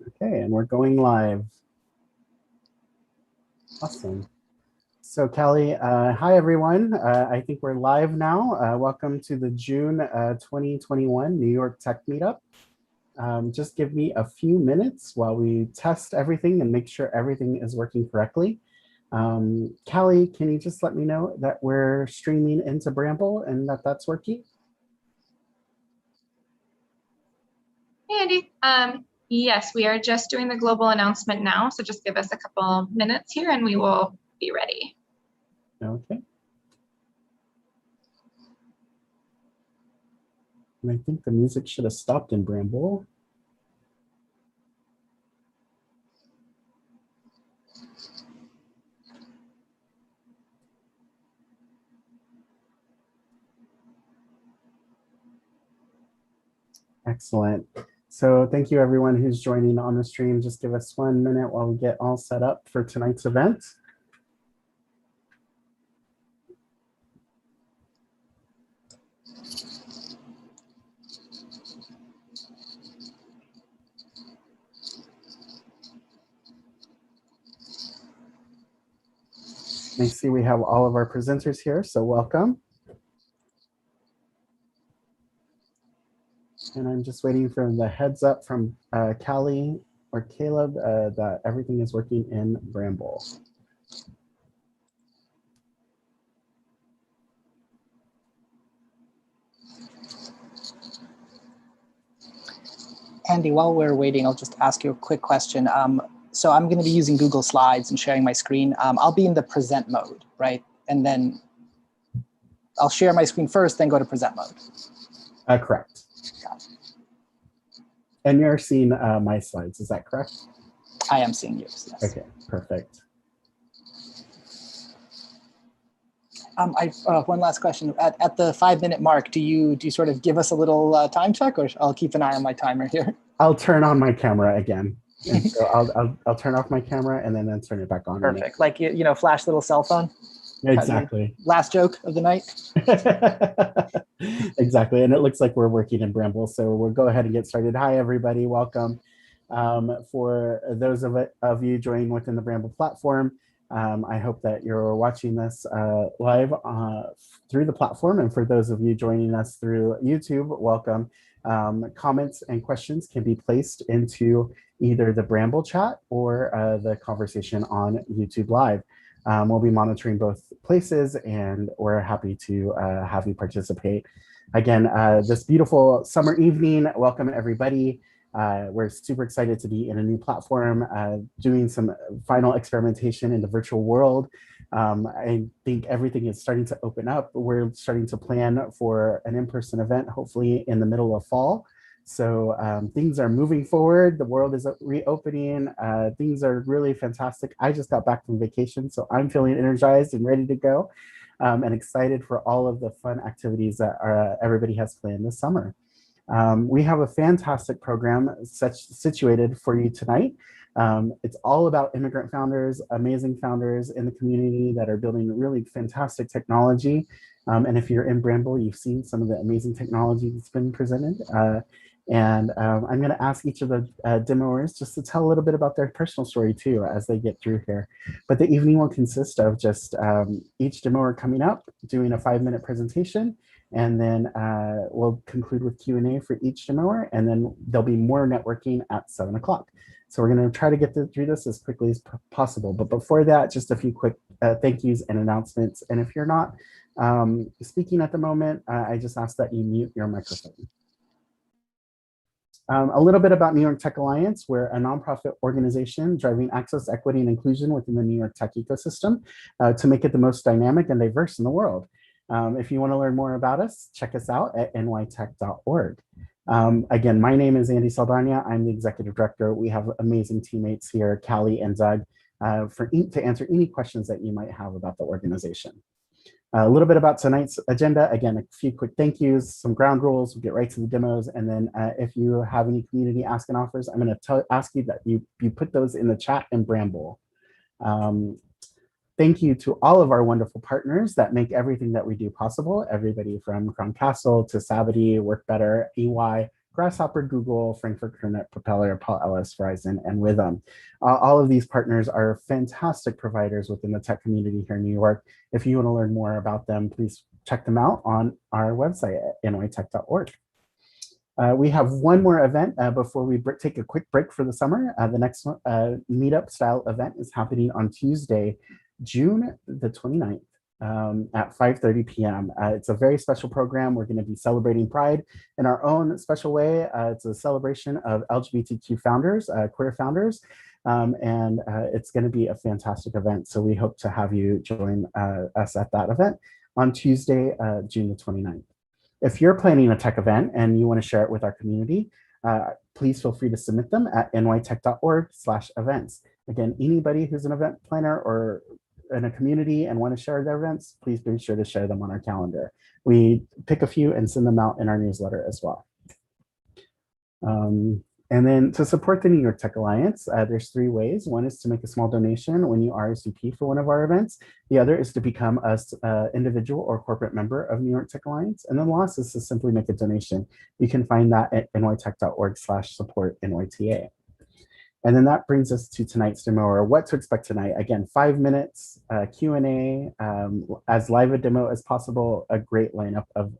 Okay, and we're going live. Awesome. So Kelly, hi everyone. I think we're live now. Welcome to the June 2021 New York Tech Meetup. Just give me a few minutes while we test everything and make sure everything is working correctly. Kelly, can you just let me know that we're streaming into Bramble and that that's working? Hey, Andy. Yes, we are just doing the global announcement now. So just give us a couple minutes here and we will be ready. Okay. And I think the music should have stopped in Bramble. Excellent. So thank you everyone who's joining on the stream. Just give us 1 minute while we get all set up for tonight's event. I see we have all of our presenters here, so welcome. And I'm just waiting for the heads up from Callie or Caleb that everything is working in Bramble. Andy, while we're waiting, I'll just ask you a quick question. So I'm going to be using Google Slides and sharing my screen. I'll be in the present mode, right? And then I'll share my screen first, then go to present mode. Correct. And you're seeing my slides, is that correct? I am seeing yours, yes. Okay, perfect. One last question. At the 5-minute mark, do you sort of give us a little time check, or I'll keep an eye on my timer here? I'll turn on my camera again. And so I'll turn off my camera and then turn it back on. Perfect. Like, you know, flash little cell phone. Exactly. Last joke of the night. Exactly. And it looks like we're working in Bramble. So we'll go ahead and get started. Hi, everybody. Welcome. For those of you joining within the Bramble platform, I hope that you're watching this live through the platform. And for those of you joining us through YouTube, welcome. Comments and questions can be placed into either the Bramble chat or the conversation on YouTube Live. We'll be monitoring both places and we're happy to have you participate. Again, this beautiful summer evening, welcome everybody. We're super excited to be in a new platform, doing some final experimentation in the virtual world. I think everything is starting to open up. We're starting to plan for an in-person event, hopefully in the middle of fall. So things are moving forward. The world is reopening. Things are really fantastic. I just got back from vacation, so I'm feeling energized and ready to go and excited for all of the fun activities that everybody has planned this summer. We have a fantastic program situated for you tonight. It's all about immigrant founders, amazing founders in the community that are building really fantastic technology. And if you're in Bramble, you've seen some of the amazing technology that's been presented. I'm going to ask each of the demoers just to tell a little bit about their personal story too as they get through here. But the evening will consist of just each demoer coming up, doing a 5-minute presentation, and then we'll conclude with Q&A for each demoer, and then there'll be more networking at 7 o'clock. So we're going to try to get through this as quickly as possible. But before that, just a few quick thank yous and announcements. And if you're not speaking at the moment, I just ask that you mute your microphone. A little bit about New York Tech Alliance. We're a nonprofit organization driving access, equity, and inclusion within the New York tech ecosystem to make it the most dynamic and diverse in the world. If you want to learn more about us, check us out at nytech.org. Again, my name is Andy Saldaña. I'm the executive director. We have amazing teammates here, Callie and Doug, to answer any questions that you might have about the organization. A little bit about tonight's agenda. Again, a few quick thank yous, some ground rules. We'll get right to the demos. And then if you have any community ask and offers, I'm going to ask you that you put those in the chat in Bramble. Thank you to all of our wonderful partners that make everything that we do possible. Everybody from Crown Castle to Savity, Work Better, EY, Grasshopper, Google, Frankfurt Kernet, Propeller, Paul Ellis, Verizon, and Rhythm. All of these partners are fantastic providers within the tech community here in New York. If you want to learn more about them, please check them out on our website at nytech.org. We have one more event before we take a quick break for the summer. The next Meetup style event is happening on Tuesday, June the 29th at 5:30 p.m. It's a very special program. We're going to be celebrating Pride in our own special way. It's a celebration of LGBTQ founders, queer founders, and it's going to be a fantastic event. So we hope to have you join us at that event on Tuesday, June the 29th. If you're planning a tech event and you want to share it with our community, please feel free to submit them at nytech.org/events. Again, anybody who's an event planner or in a community and want to share their events, please be sure to share them on our calendar. We pick a few and send them out in our newsletter as well. And then to support the New York Tech Alliance, there's 3 ways. One is to make a small donation when you RSVP for one of our events. The other is to become an individual or corporate member of New York Tech Alliance. And then the last is to simply make a donation. You can find that at nytech.org/support-NYTA. And then that brings us to tonight's demo, or what to expect tonight. Again, 5 minutes, Q&A, as live a demo as possible, a great lineup of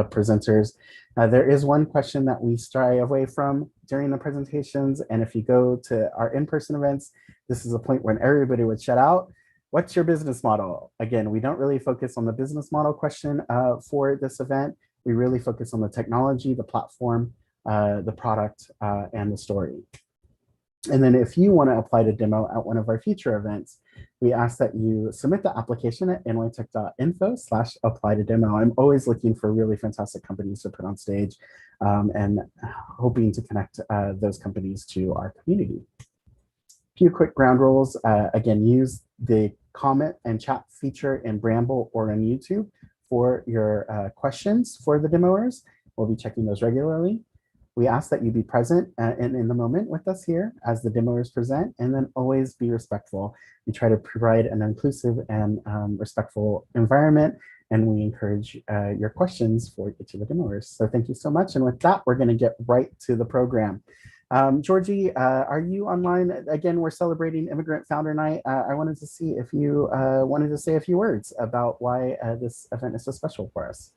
presenters. There is one question that we stray away from during the presentations. And if you go to our in-person events, this is a point when everybody would shut out. What's your business model? Again, we don't really focus on the business model question for this event. We really focus on the technology, the platform, the product, and the story. And then if you want to apply to demo at one of our future events, we ask that you submit the application at nytech.info/apply to demo. I'm always looking for really fantastic companies to put on stage and hoping to connect those companies to our community. A few quick ground rules. Again, use the comment and chat feature in Bramble or on YouTube for your questions for the demoers. We'll be checking those regularly. We ask that you be present in the moment with us here as the demoers present, and then always be respectful. We try to provide an inclusive and respectful environment, and we encourage your questions for each of the demoers. So thank you so much. And with that, we're going to get right to the program. Georgie, are you online? Again, we're celebrating Immigrant Founder Night. I wanted to see if you wanted to say a few words about why this event is so special for us.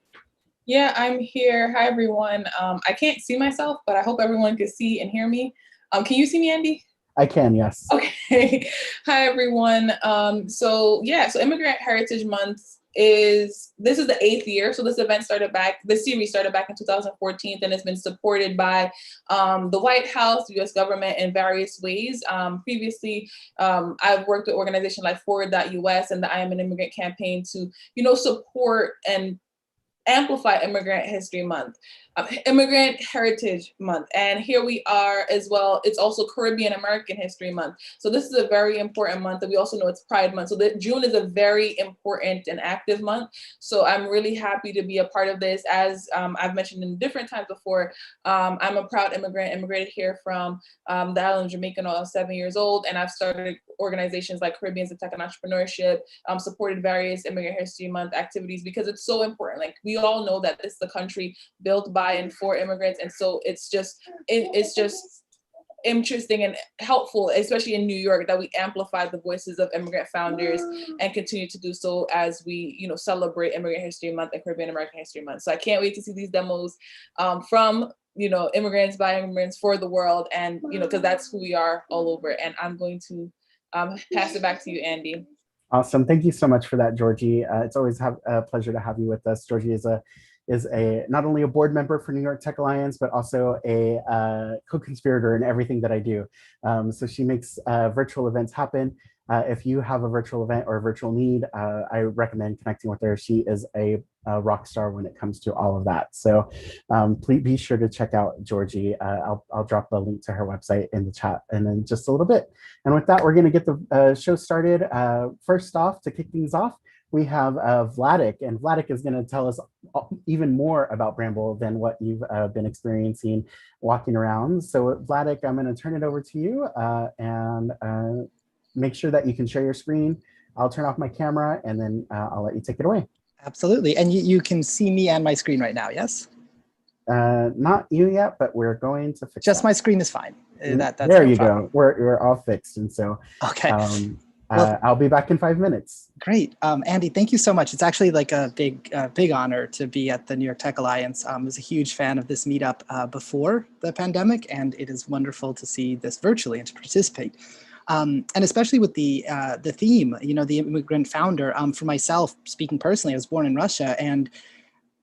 Yeah, I'm here. Hi, everyone. I can't see myself, but I hope everyone can see and hear me. Can you see me, Andy? I can, yes. Okay. Hi, everyone. So Immigrant Heritage Month this is the 8th year. So this series started back in 2014, and it's been supported by the White House, the US government in various ways. Previously, I've worked with organizations like Forward.us and the I Am an Immigrant campaign to, support and amplify Immigrant History Month, Immigrant Heritage Month. And here we are as well. It's also Caribbean American History Month. So this is a very important month, and we also know it's Pride Month. So June is a very important and active month. So I'm really happy to be a part of this. As I've mentioned in different times before, I'm a proud immigrant, immigrated here from the island of Jamaica when I was 7 years old. And I've started organizations like Caribbeans of Tech and Entrepreneurship, supported various Immigrant History Month activities because it's so important. Like, we all know that this is the country built by and for immigrants. And so it's just interesting and helpful, especially in New York, that we amplify the voices of immigrant founders and continue to do so as we, celebrate Immigrant History Month and Caribbean American History Month. So I can't wait to see these demos from, immigrants by immigrants for the world, and, because that's who we are all over. And I'm going to pass it back to you, Andy. Awesome. Thank you so much for that, Georgie. It's always a pleasure to have you with us. Georgie is not only a board member for New York Tech Alliance, but also a co-conspirator in everything that I do. So she makes virtual events happen. If you have a virtual event or a virtual need, I recommend connecting with her. She is a rock star when it comes to all of that. So please be sure to check out Georgie. I'll drop the link to her website in the chat and then just a little bit. And with that, we're going to get the show started. First off, to kick things off, we have Vladic, and Vladic is going to tell us even more about Bramble than what you've been experiencing walking around. So Vladic, I'm going to turn it over to you and make sure that you can share your screen. I'll turn off my camera and then I'll let you take it away. Absolutely. And you can see me and my screen right now, yes? Not you yet, but we're going to fix Just that. my screen is fine. That's there no you problem. go. We're all fixed. And so Okay. Well, I'll be back in 5 minutes. Great. Andy, thank you so much. It's actually like a big honor to be at the New York Tech Alliance. I was a huge fan of this meetup before the pandemic, and it is wonderful to see this virtually and to participate. And especially with the theme, you know, the immigrant founder. For myself, speaking personally, I was born in Russia, and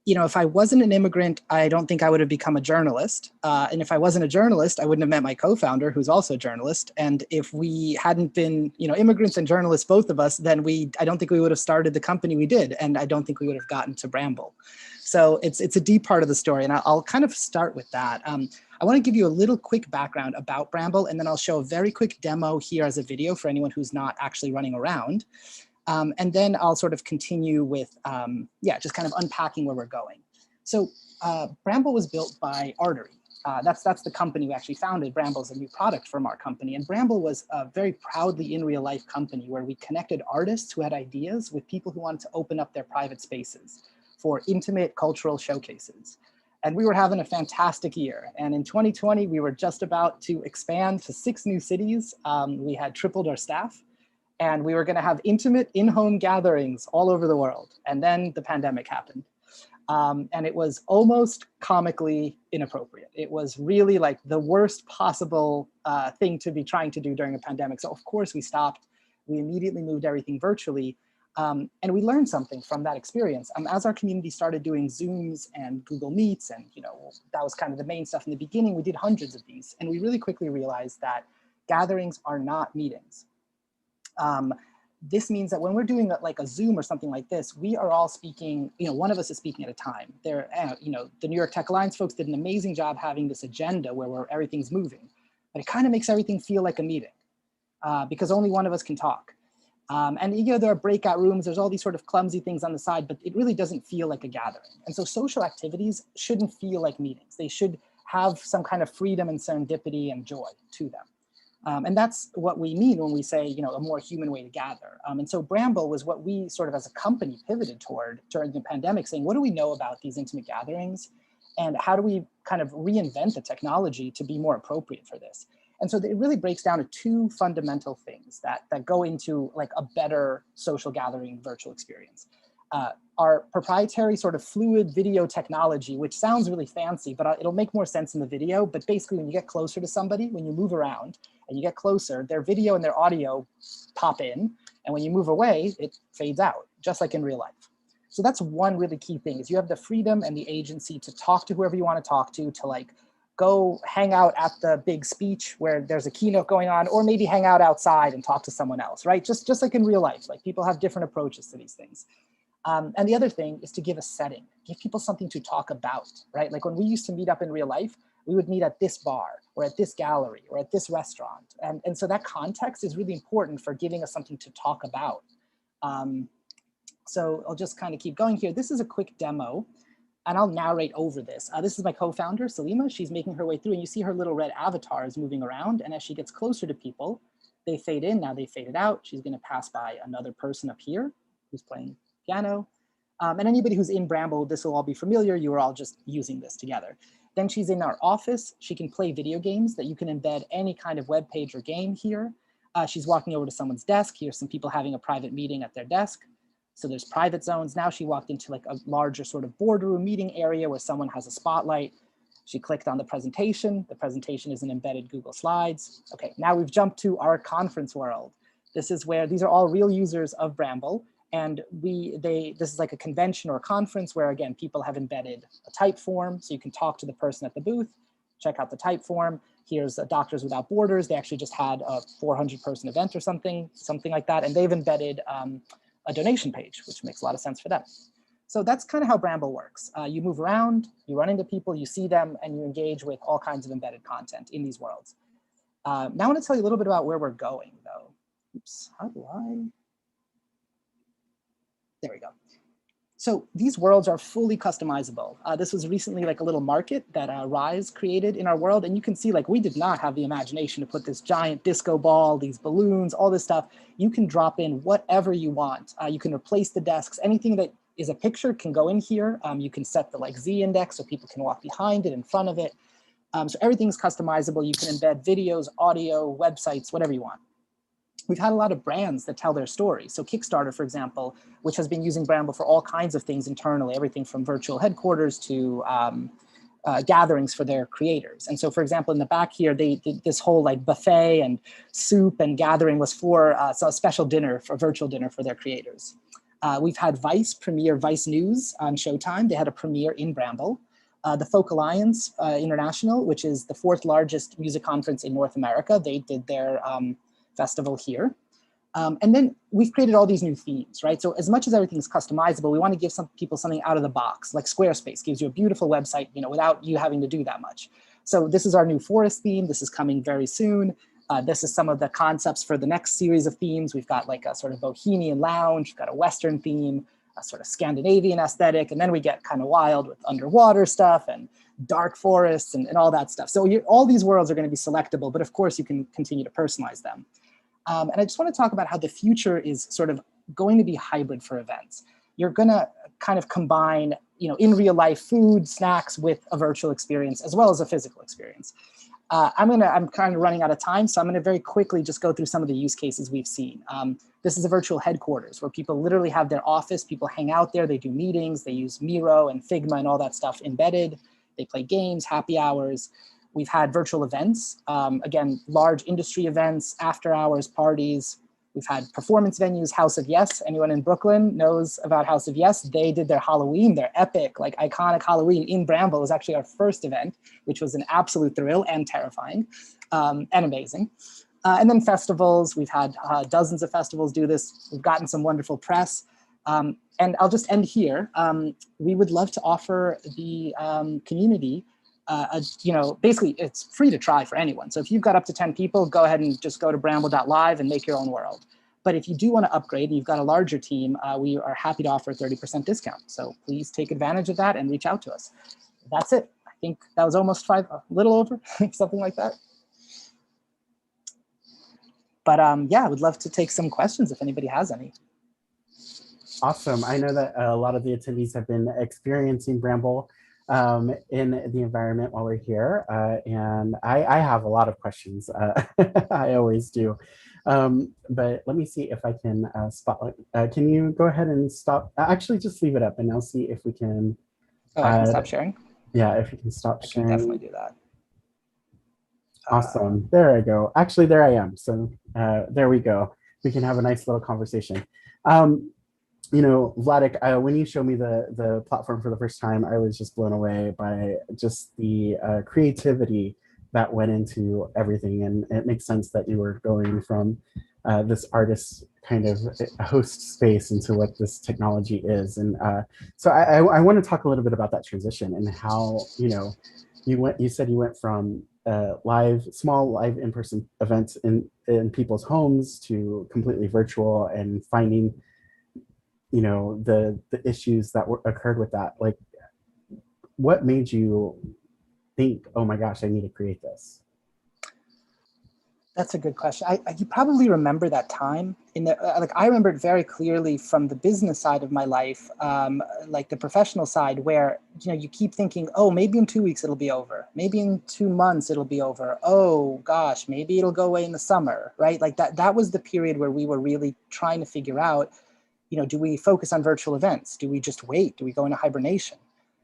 you know, if I wasn't an immigrant, I don't think I would have become a journalist. And if I wasn't a journalist, I wouldn't have met my co-founder, who's also a journalist. And if we hadn't been, you know, immigrants and journalists, both of us, then I don't think we would have started the company we did. And I don't think we would have gotten to Bramble. So it's a deep part of the story. And I'll kind of start with that. I want to give you a little quick background about Bramble, and then I'll show a very quick demo here as a video for anyone who's not actually running around. And then I'll sort of continue with, just kind of unpacking where we're going. So Bramble was built by Artery. That's the company we actually founded. Bramble is a new product from our company. And Bramble was a very proudly in real life company where we connected artists who had ideas with people who wanted to open up their private spaces for intimate cultural showcases. And we were having a fantastic year. And in 2020, we were just about to expand to 6 new cities. We had tripled our staff. And we were going to have intimate in-home gatherings all over the world. And then the pandemic happened. And it was almost comically inappropriate. It was really like the worst possible thing to be trying to do during a pandemic. So of course we stopped. We immediately moved everything virtually. And we learned something from that experience. As our community started doing Zooms and Google Meets, and you know, that was kind of the main stuff in the beginning, we did hundreds of these. And we really quickly realized that gatherings are not meetings. This means that when we're doing like a Zoom or something like this, we are all speaking, you know, one of us is speaking at a time. You know, the New York Tech Alliance folks did an amazing job having this agenda where everything's moving, but it kind of makes everything feel like a meeting because only one of us can talk. And you know, there are breakout rooms, there's all these sort of clumsy things on the side, but it really doesn't feel like a gathering. And so social activities shouldn't feel like meetings. They should have some kind of freedom and serendipity and joy to them. And that's what we mean when we say, you know, a more human way to gather. And so Bramble was what we sort of as a company pivoted toward during the pandemic, saying, what do we know about these intimate gatherings? And how do we kind of reinvent the technology to be more appropriate for this? And so it really breaks down to 2 fundamental things that go into like a better social gathering virtual experience. Our proprietary sort of fluid video technology, which sounds really fancy, but it'll make more sense in the video. But basically, when you get closer to somebody, when you move around and you get closer, their video and their audio pop in. And when you move away, it fades out, just like in real life. So that's one really key thing, is you have the freedom and the agency to talk to whoever you want to talk to like go hang out at the big speech where there's a keynote going on, or maybe hang out outside and talk to someone else, right? Just like in real life, like people have different approaches to these things. And the other thing is to give a setting, give people something to talk about, right? Like when we used to meet up in real life, we would meet at this bar or at this gallery or at this restaurant. And so that context is really important for giving us something to talk about. So I'll just kind of keep going here. This is a quick demo and I'll narrate over this. This is my co-founder, Salima. She's making her way through and you see her little red avatars moving around. And as she gets closer to people, they fade in, now they faded out. She's gonna pass by another person up here who's playing piano. And anybody who's in Bramble, this will all be familiar. You are all just using this together. Then she's in our office. She can play video games that you can embed any kind of web page or game here. She's walking over to someone's desk. Here's some people having a private meeting at their desk. So there's private zones. Now she walked into like a larger sort of boardroom meeting area where someone has a spotlight. She clicked on the presentation. The presentation is an embedded Google Slides. Okay, now we've jumped to our conference world. This is where these are all real users of Bramble. And this is like a convention or a conference where, again, people have embedded a type form. So you can talk to the person at the booth, check out the type form. Here's Doctors Without Borders. They actually just had a 400-person event or something like that. And they've embedded a donation page, which makes a lot of sense for them. So that's kind of how Bramble works. You move around, you run into people, you see them, and you engage with all kinds of embedded content in these worlds. Now I want to tell you a little bit about where we're going, though. Oops, how do I? There we go. So these worlds are fully customizable. This was recently like a little market that Rise created in our world. And you can see like we did not have the imagination to put this giant disco ball, these balloons, all this stuff. You can drop in whatever you want. You can replace the desks, anything that is a picture can go in here. You can set the like Z index so people can walk behind it, in front of it. So everything's customizable. You can embed videos, audio, websites, whatever you want. We've had a lot of brands that tell their story. So Kickstarter, for example, which has been using Bramble for all kinds of things internally, everything from virtual headquarters to gatherings for their creators. And so, for example, in the back here, they did this whole like buffet and soup and gathering was for so a special dinner, for virtual dinner for their creators. We've had Vice premiere Vice News on Showtime. They had a premiere in Bramble. The Folk Alliance International, which is the 4th largest music conference in North America, they did their festival here. And then we've created all these new themes, right? So as much as everything's customizable, we want to give some people something out of the box, like Squarespace gives you a beautiful website, you know, without you having to do that much. So this is our new forest theme. This is coming very soon. This is some of the concepts for the next series of themes. We've got like a sort of bohemian lounge, we've got a Western theme, a sort of Scandinavian aesthetic, and then we get kind of wild with underwater stuff and dark forests and all that stuff. So all these worlds are going to be selectable, but of course you can continue to personalize them. And I just want to talk about how the future is sort of going to be hybrid for events. You're going to kind of combine, you know, in real life food, snacks with a virtual experience as well as a physical experience. I'm kind of running out of time, so I'm going to very quickly just go through some of the use cases we've seen. This is a virtual headquarters where people literally have their office, people hang out there, they do meetings, they use Miro and Figma and all that stuff embedded. They play games, happy hours. We've had virtual events, again, large industry events, after hours parties. We've had performance venues, House of Yes. Anyone in Brooklyn knows about House of Yes. They did their Halloween, their epic, like iconic Halloween in Bramble. It was actually our first event, which was an absolute thrill and terrifying and amazing. And then festivals, we've had dozens of festivals do this. We've gotten some wonderful press. And I'll just end here. We would love to offer the community you know, basically it's free to try for anyone. So if you've got up to 10 people, go ahead and just go to bramble.live and make your own world. But if you do want to upgrade and you've got a larger team, we are happy to offer a 30% discount. So please take advantage of that and reach out to us. That's it. I think that was almost a little over, something like that. But yeah, I would love to take some questions if anybody has any. Awesome. I know that a lot of the attendees have been experiencing Bramble in the environment while we're here. And I have a lot of questions. I always do. But let me see if I can spotlight. Can you go ahead and stop? Actually, just leave it up and I'll see if we can. Oh, I can stop sharing? Yeah, if you can stop sharing. I can definitely do that. Awesome. There I go. Actually, there I am. So there we go. We can have a nice little conversation. You know, Vladic, when you showed me the platform for the first time, I was just blown away by just the creativity that went into everything. And it makes sense that you were going from this artist kind of host space into what this technology is. And so I want to talk a little bit about that transition and how, you know, you said you went from small live in-person events in people's homes to completely virtual and finding, you know, the issues that occurred with that. Like, what made you think, oh my gosh, I need to create this? That's a good question. You probably remember that time like I remember it very clearly from the business side of my life, like the professional side, where, you know, you keep thinking, oh, maybe in 2 weeks it'll be over. Maybe in 2 months it'll be over. Oh gosh, maybe it'll go away in the summer, right? Like that was the period where we were really trying to figure out, you know, do we focus on virtual events? Do we just wait? Do we go into hibernation?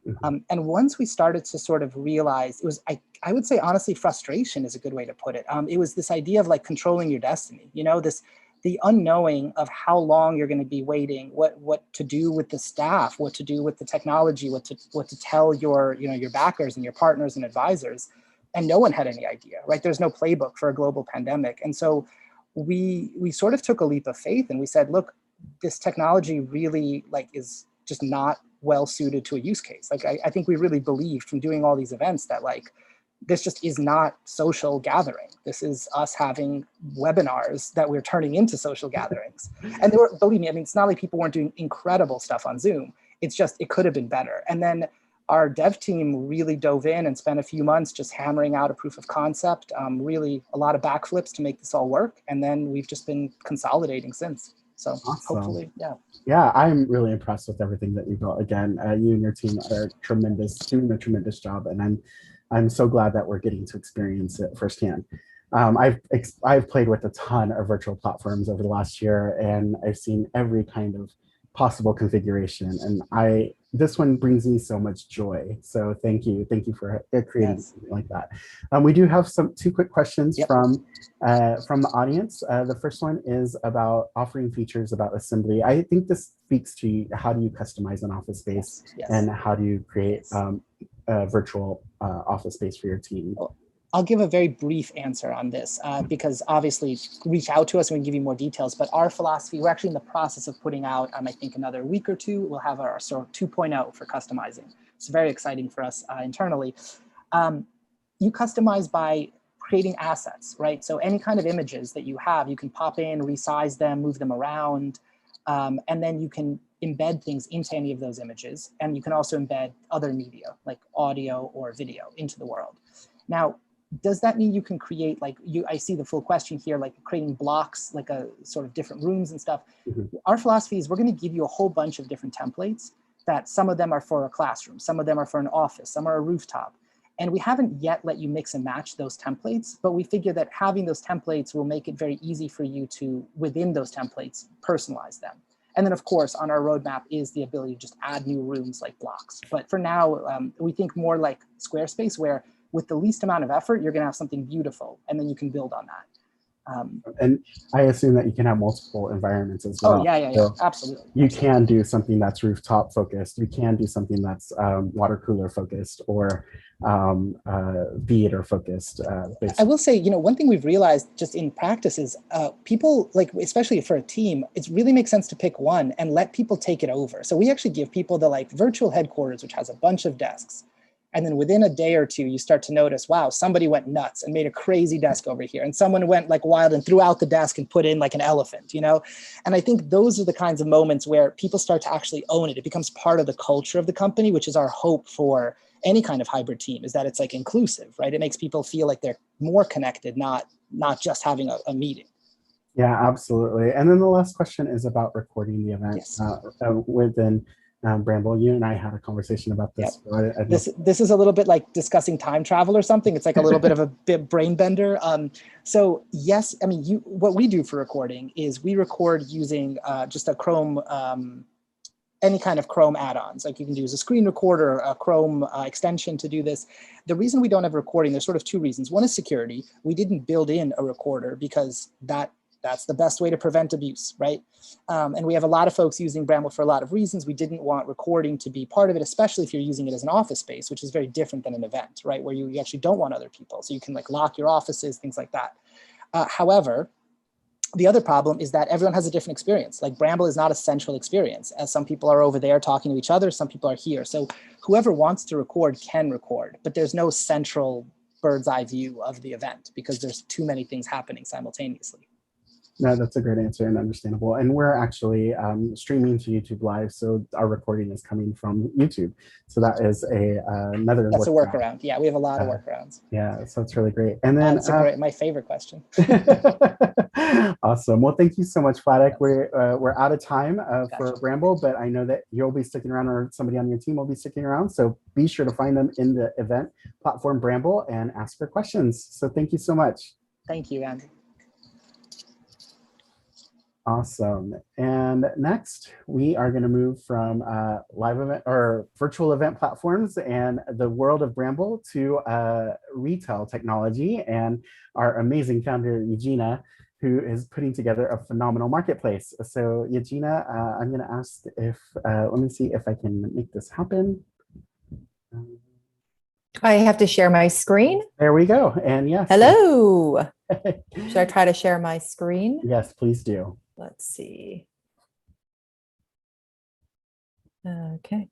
Mm-hmm. And once we started to sort of realize, it was, I would say, honestly, frustration is a good way to put it. It was this idea of like controlling your destiny, you know, the unknowing of how long you're going to be waiting, what to do with the staff, what to do with the technology, what to tell your, you know, your backers and your partners and advisors. And no one had any idea, right? There's no playbook for a global pandemic. And so we sort of took a leap of faith and we said, look, this technology really like is just not well suited to a use case. Like I think we really believed from doing all these events that like this just is not social gathering. This is us having webinars that we're turning into social gatherings. And they were, believe me, I mean, it's not like people weren't doing incredible stuff on Zoom. It's just, it could have been better. And then our dev team really dove in and spent a few months just hammering out a proof of concept, really a lot of backflips to make this all work. And then we've just been consolidating since. So Awesome. hopefully, yeah. Yeah, I'm really impressed with everything that you built. Again, you and your team are doing a tremendous job, and I'm so glad that we're getting to experience it firsthand. I've played with a ton of virtual platforms over the last year, and I've seen every kind of possible configuration, and this one brings me so much joy. So thank you for creating something like that. We do have two quick questions from the audience. The first one is about offering features about assembly. I think this speaks to how do you customize an office space and how do you create a virtual office space for your team? I'll give a very brief answer on this because obviously reach out to us and we can give you more details, but our philosophy, we're actually in the process of putting out, I think another week or two, we'll have our sort of 2.0 for customizing. It's very exciting for us internally. You customize by creating assets, right? So any kind of images that you have, you can pop in, resize them, move them around, and then you can embed things into any of those images. And you can also embed other media like audio or video into the world. Now, does that mean you can create, like I see the full question here, like creating blocks, like a sort of different rooms and stuff. Our philosophy is we're going to give you a whole bunch of different templates that some of them are for a classroom, some of them are for an office, some are a rooftop. And we haven't yet let you mix and match those templates, but we figure that having those templates will make it very easy for you to, within those templates, personalize them. And then of course, on our roadmap is the ability to just add new rooms like blocks. But for now, we think more like Squarespace, where with the least amount of effort, you're going to have something beautiful, and then you can build on that. And I assume that you can have multiple environments as well. Oh, yeah, so absolutely. You can do something that's rooftop focused. You can do something that's water cooler focused or theater focused. I will say, one thing we've realized just in practice is people, like, especially for a team, it really makes sense to pick one and let people take it over. So we actually give people the virtual headquarters, which has a bunch of desks. And then within a day or two, you start to notice, wow, somebody went nuts and made a crazy desk over here. And someone went wild and threw out the desk and put in an elephant, And I think those are the kinds of moments where people start to actually own it. It becomes part of the culture of the company, which is our hope for any kind of hybrid team, is that it's inclusive, right? It makes people feel like they're more connected, not just having a meeting. Yeah, absolutely. And then the last question is about recording the event within Bramble. You and I had a conversation about this. This is a little bit like discussing time travel or something. It's like a little bit of a brain bender. So yes, what we do for recording is we record using just a Chrome, any kind of Chrome add-ons. Like you can use a screen recorder, a Chrome extension to do this. The reason we don't have recording, there's sort of two reasons. One is security. We didn't build in a recorder because that's the best way to prevent abuse, right? And we have a lot of folks using Bramble for a lot of reasons. We didn't want recording to be part of it, especially if you're using it as an office space, which is very different than an event, right? Where you actually don't want other people. So you can lock your offices, things like that. However, the other problem is that everyone has a different experience. Bramble is not a central experience, as some people are over there talking to each other, some people are here. So whoever wants to record can record, but there's no central bird's eye view of the event because there's too many things happening simultaneously. No, that's a great answer and understandable. And we're actually streaming to YouTube Live, so our recording is coming from YouTube. So that is another. That's a workaround. Yeah, we have a lot of workarounds. Yeah, so it's really great. And then that's my favorite question. Awesome. Well, thank you so much, Vladic. We're out of time for Bramble, but I know that you'll be sticking around, or somebody on your team will be sticking around. So be sure to find them in the event platform Bramble and ask for questions. So thank you so much. Thank you, Andy. Awesome. And next, we are going to move from live event or virtual event platforms and the world of Bramble to retail technology and our amazing founder, Eugenia, who is putting together a phenomenal marketplace. So Eugenia, I'm going to ask if, let me see if I can make this happen. I have to share my screen. There we go. And yes. Hello. Should I try to share my screen? Yes, please do. Let's see. Okay.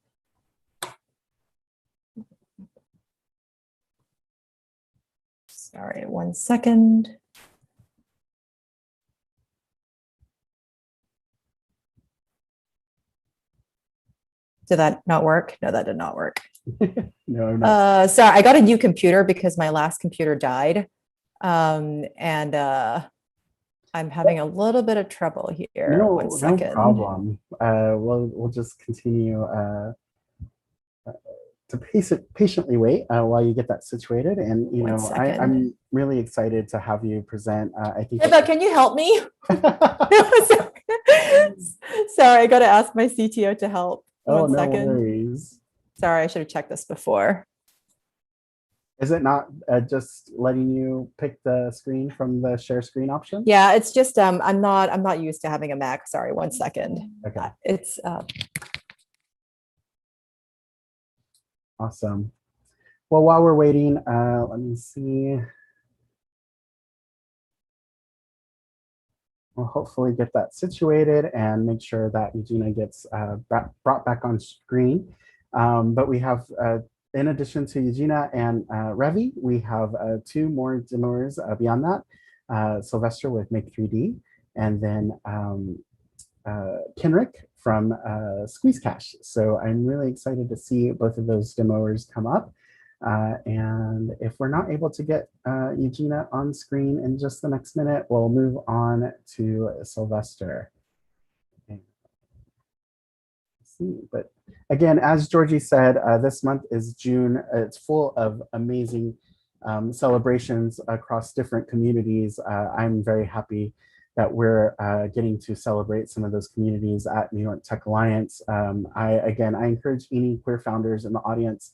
Sorry, 1 second. Did that not work? No, that did not work. No, not. So I got a new computer because my last computer died. I'm having a little bit of trouble here. No, One no second. problem. We'll just continue to patiently wait while you get that situated. And you One know, second. I'm really excited to have you present. I think. Eva, can you help me? Sorry, I got to ask my CTO to help. Oh, One no second. worries. Sorry, I should have checked this before. Is it not just letting you pick the screen from the share screen option? Yeah, it's just I'm not used to having a Mac. Sorry, one second. Okay. It's Awesome. Well, while we're waiting, let me see. We'll hopefully get that situated and make sure that Eugenia gets brought back on screen. But we have, in addition to Eugenia and Ravi, we have 2 more demoers beyond that. Sylvester with Make 3D, and then Kenrick from Squeeze Cache. So I'm really excited to see both of those demoers come up. And if we're not able to get Eugenia on screen in just the next minute, we'll move on to Sylvester. Okay. Let's see, but again, as Georgie said, this month is June. It's full of amazing celebrations across different communities. I'm very happy that we're getting to celebrate some of those communities at New York Tech Alliance. I encourage any queer founders in the audience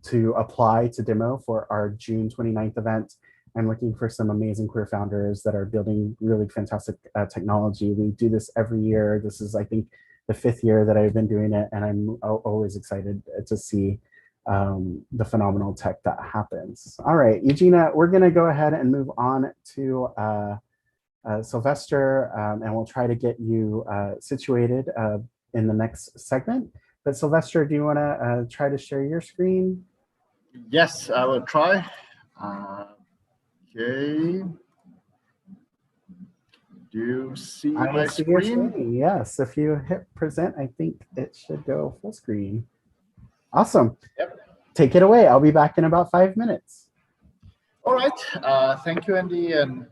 to apply to demo for our June 29th event. I'm looking for some amazing queer founders that are building really fantastic technology. We do this every year. This is, I think, the 5th year that I've been doing it, and I'm always excited to see the phenomenal tech that happens. All right, Eugenia, we're gonna go ahead and move on to Sylvester, and we'll try to get you situated in the next segment. But Sylvester, do you wanna try to share your screen? Yes, I will try. Okay. Do you see my screen? Yes, if you hit present, I think it should go full screen. Awesome. Yep. Take it away. I'll be back in about 5 minutes. All right. Thank you, Andy, and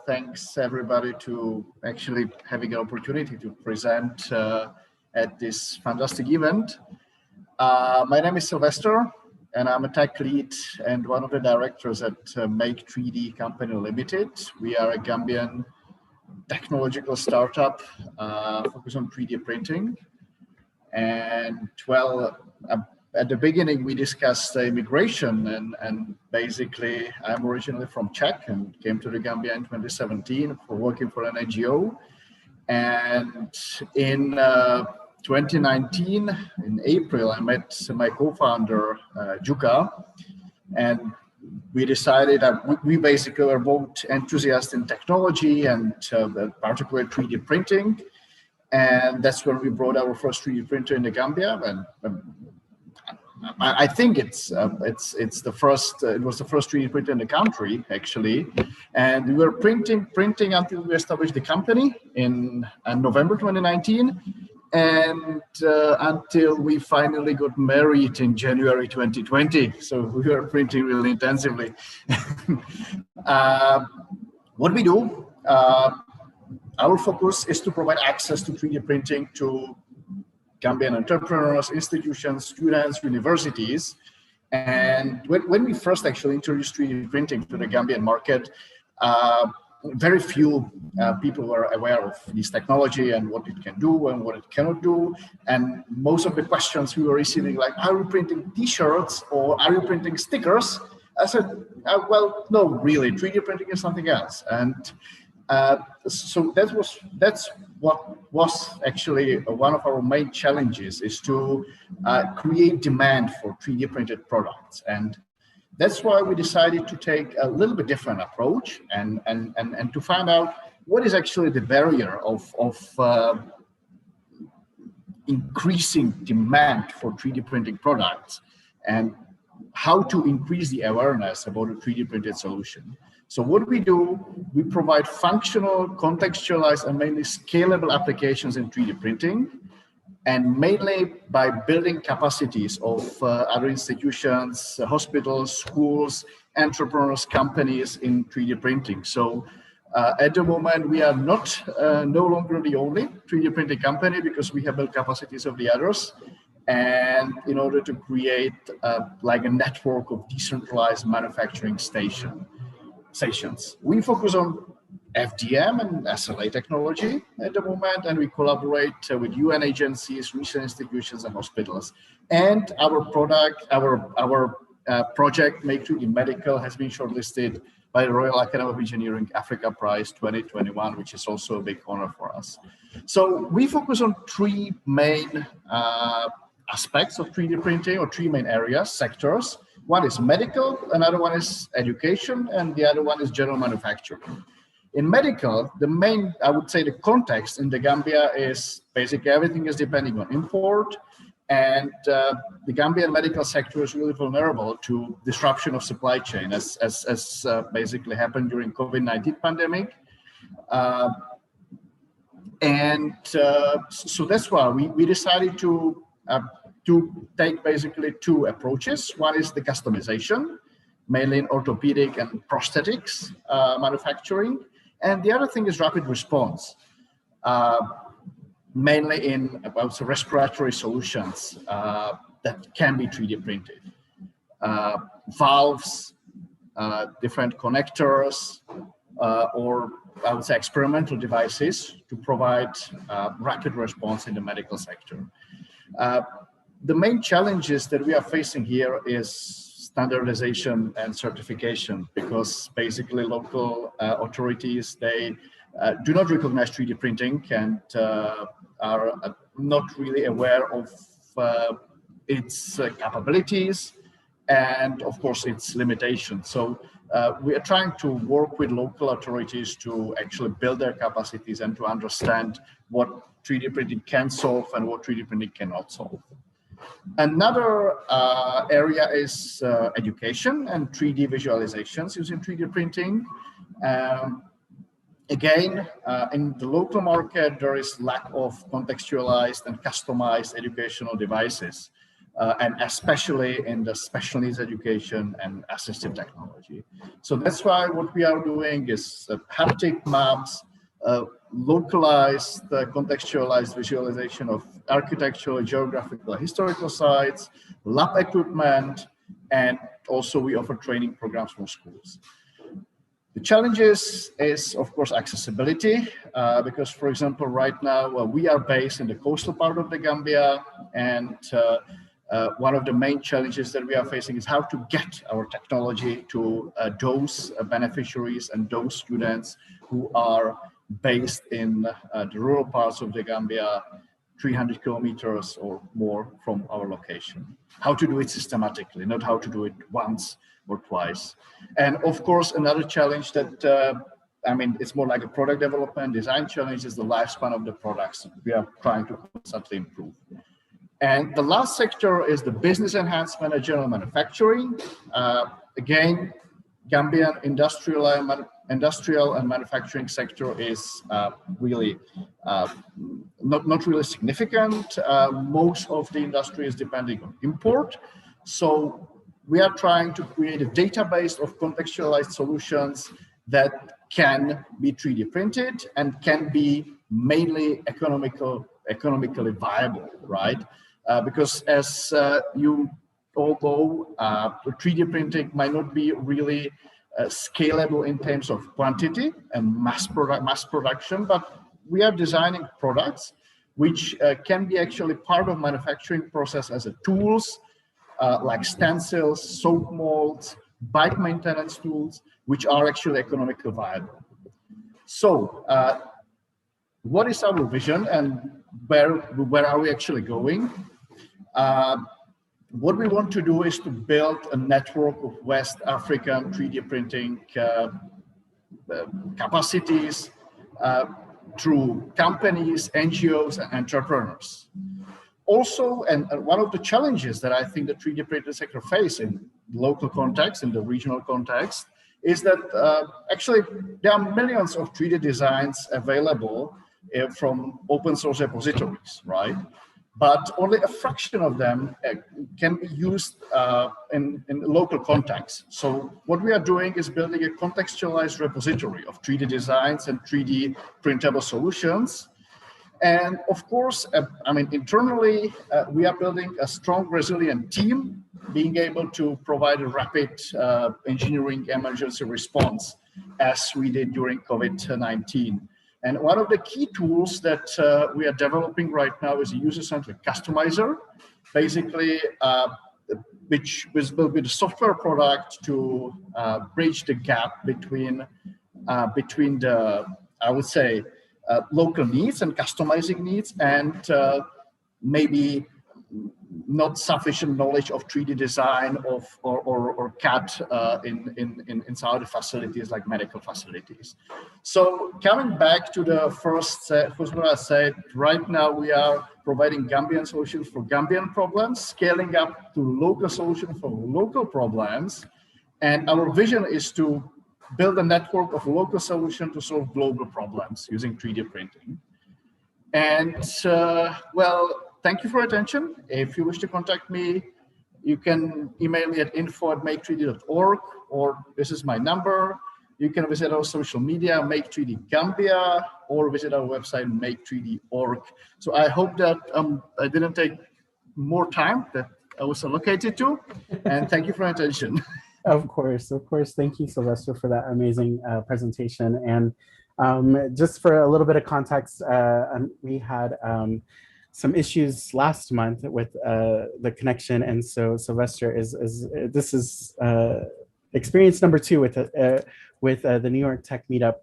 thanks everybody to actually having an opportunity to present at this fantastic event. My name is Sylvester, and I'm a tech lead and one of the directors at Make 3D Company Limited. We are a Gambian technological startup focused on 3D printing. And well, at the beginning, we discussed immigration, and basically, I'm originally from Czech and came to the Gambia in 2017 for working for an NGO. And in 2019, in April, I met my co-founder, Juka, and we decided that we basically were both enthusiasts in technology and particularly 3D printing. And that's when we brought our first 3D printer in the Gambia. And I think it was the first 3D printer in the country, actually. And we were printing until we established the company in November 2019. And until we finally got married in January 2020. So we were printing really intensively. What we do, our focus is to provide access to 3D printing to Gambian entrepreneurs, institutions, students, universities. And when we first actually introduced 3D printing to the Gambian market, very few people were aware of this technology and what it can do and what it cannot do. And most of the questions we were receiving, like, are you printing t-shirts or are you printing stickers? I said, well, no, really, 3D printing is something else. And so that's what was actually one of our main challenges, is to create demand for 3D printed products. And that's why we decided to take a little bit different approach and to find out what is actually the barrier of increasing demand for 3D printing products and how to increase the awareness about a 3D printed solution. So what we do, we provide functional, contextualized, and mainly scalable applications in 3D printing. and mainly by building capacities of other institutions, hospitals, schools, entrepreneurs, companies in 3D printing. So at the moment, we are not no longer the only 3D printing company because we have built capacities of the others. And in order to create like a network of decentralized manufacturing stations, we focus on FDM and SLA technology at the moment, and we collaborate with UN agencies, research institutions, and hospitals. And our project Make 3D Medical has been shortlisted by the Royal Academy of Engineering Africa Prize 2021, which is also a big honor for us. So we focus on three main aspects of 3D printing, or three main areas, sectors. One is medical, another one is education, and the other one is general manufacturing. In medical, the main, I would say, the context in the Gambia is basically everything is depending on import, and the Gambian medical sector is really vulnerable to disruption of supply chain, as basically happened during COVID-19 pandemic. So that's why we decided to take basically two approaches. One is the customization, mainly in orthopedic and prosthetics manufacturing. And the other thing is rapid response, mainly in about respiratory solutions that can be 3D printed. Valves, different connectors, or I would say experimental devices to provide rapid response in the medical sector. The main challenges that we are facing here is standardization and certification, because basically local authorities, they do not recognize 3D printing and are not really aware of its capabilities and of course its limitations. So we are trying to work with local authorities to actually build their capacities and to understand what 3D printing can solve and what 3D printing cannot solve. Another area is education and 3D visualizations using 3D printing. Again, in the local market, there is lack of contextualized and customized educational devices, and especially in the special needs education and assistive technology. So that's why what we are doing is haptic maps, localized, contextualized visualization of architectural, geographical, historical sites, lab equipment, and also we offer training programs for schools. The challenges is, of course, accessibility, because, for example, right now we are based in the coastal part of the Gambia, and one of the main challenges that we are facing is how to get our technology to those beneficiaries and those students who are based in the rural parts of the Gambia, 300 kilometers or more from our location. How to do it systematically, not how to do it once or twice. And of course, another challenge that, I mean, it's more like a product development, design challenge is the lifespan of the products. We are trying to constantly improve. And the last sector is the business enhancement and general manufacturing. Again, Gambian industrial and manufacturing sector is really not really significant. Most of the industry is depending on import. So we are trying to create a database of contextualized solutions that can be 3D printed and can be mainly economically viable, right? Because as you all know, 3D printing might not be really scalable in terms of quantity and mass production, but we are designing products which can be actually part of manufacturing process as a tools, like stencils, soap molds, bike maintenance tools, which are actually economically viable. So what is our vision and where are we actually going? What we want to do is to build a network of West African 3D printing capacities through companies, NGOs, and entrepreneurs. Also, and one of the challenges that I think the 3D printing sector face in local context, in the regional context, is that actually there are millions of 3D designs available from open source repositories, right? but only a fraction of them can be used in local context. So what we are doing is building a contextualized repository of 3D designs and 3D printable solutions. And of course, I mean, internally, we are building a strong, resilient team, being able to provide a rapid engineering emergency response, as we did during COVID-19. And one of the key tools that we are developing right now is a user-centric customizer, basically, which will be the software product to bridge the gap between the, I would say, local needs and customizing needs, and maybe not sufficient knowledge of 3D design or CAD in some of the facilities like medical facilities. So coming back to the first what I said, right now we are providing Gambian solutions for Gambian problems, scaling up to local solutions for local problems. And our vision is to build a network of local solutions to solve global problems using 3D printing. And well, thank you for your attention. If you wish to contact me, you can email me at info@make3d.org, or this is my number. You can visit our social media, Make3D Gambia, or visit our website, make3d.org. So I hope that I didn't take more time that I was allocated to, and thank you for your attention. Of course. Thank you, Sylvester, for that amazing presentation. And just for a little bit of context, we had some issues last month with the connection, and so Sylvester this is experience number 2 with the New York Tech Meetup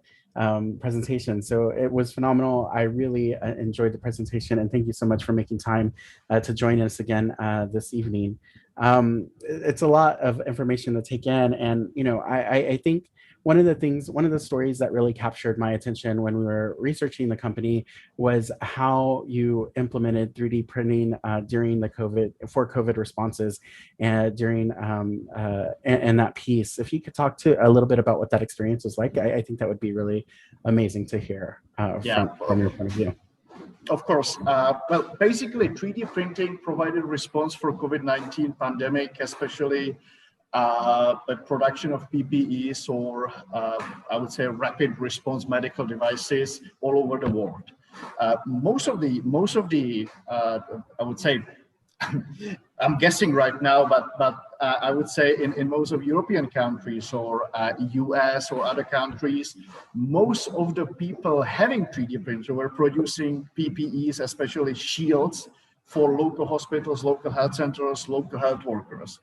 presentation. So it was phenomenal. I really enjoyed the presentation, and thank you so much for making time to join us again this evening. It's a lot of information to take in, and I think one of the stories that really captured my attention when we were researching the company was how you implemented 3D printing during the COVID responses and during and that piece. If you could talk to a little bit about what that experience was like, I think that would be really amazing to hear from your point of view. Of course. Well, basically, 3D printing provided response for COVID-19 pandemic, especially the production of PPEs or I would say rapid response medical devices all over the world. Most of the I would say I'm guessing right now, but I would say in most of European countries or US or other countries, most of the people having 3D printers were producing PPEs, especially shields for local hospitals, local health centers, local health workers.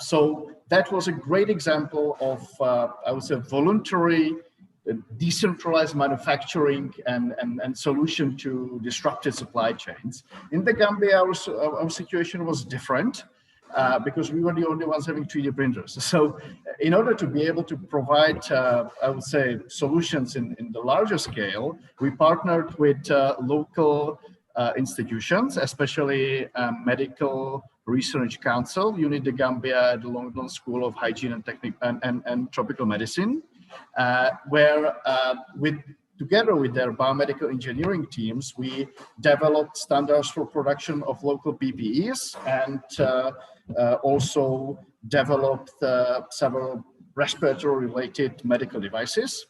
So that was a great example of, I would say, voluntary, decentralized manufacturing and solution to disrupted supply chains. In the Gambia, our situation was different because we were the only ones having 3D printers. So in order to be able to provide, I would say, solutions in the larger scale, we partnered with local institutions, especially Medical Research Council, Unit de Gambia, the London School of Hygiene and Tropical Medicine, where together with their biomedical engineering teams, we developed standards for production of local PPEs and also developed several respiratory-related medical devices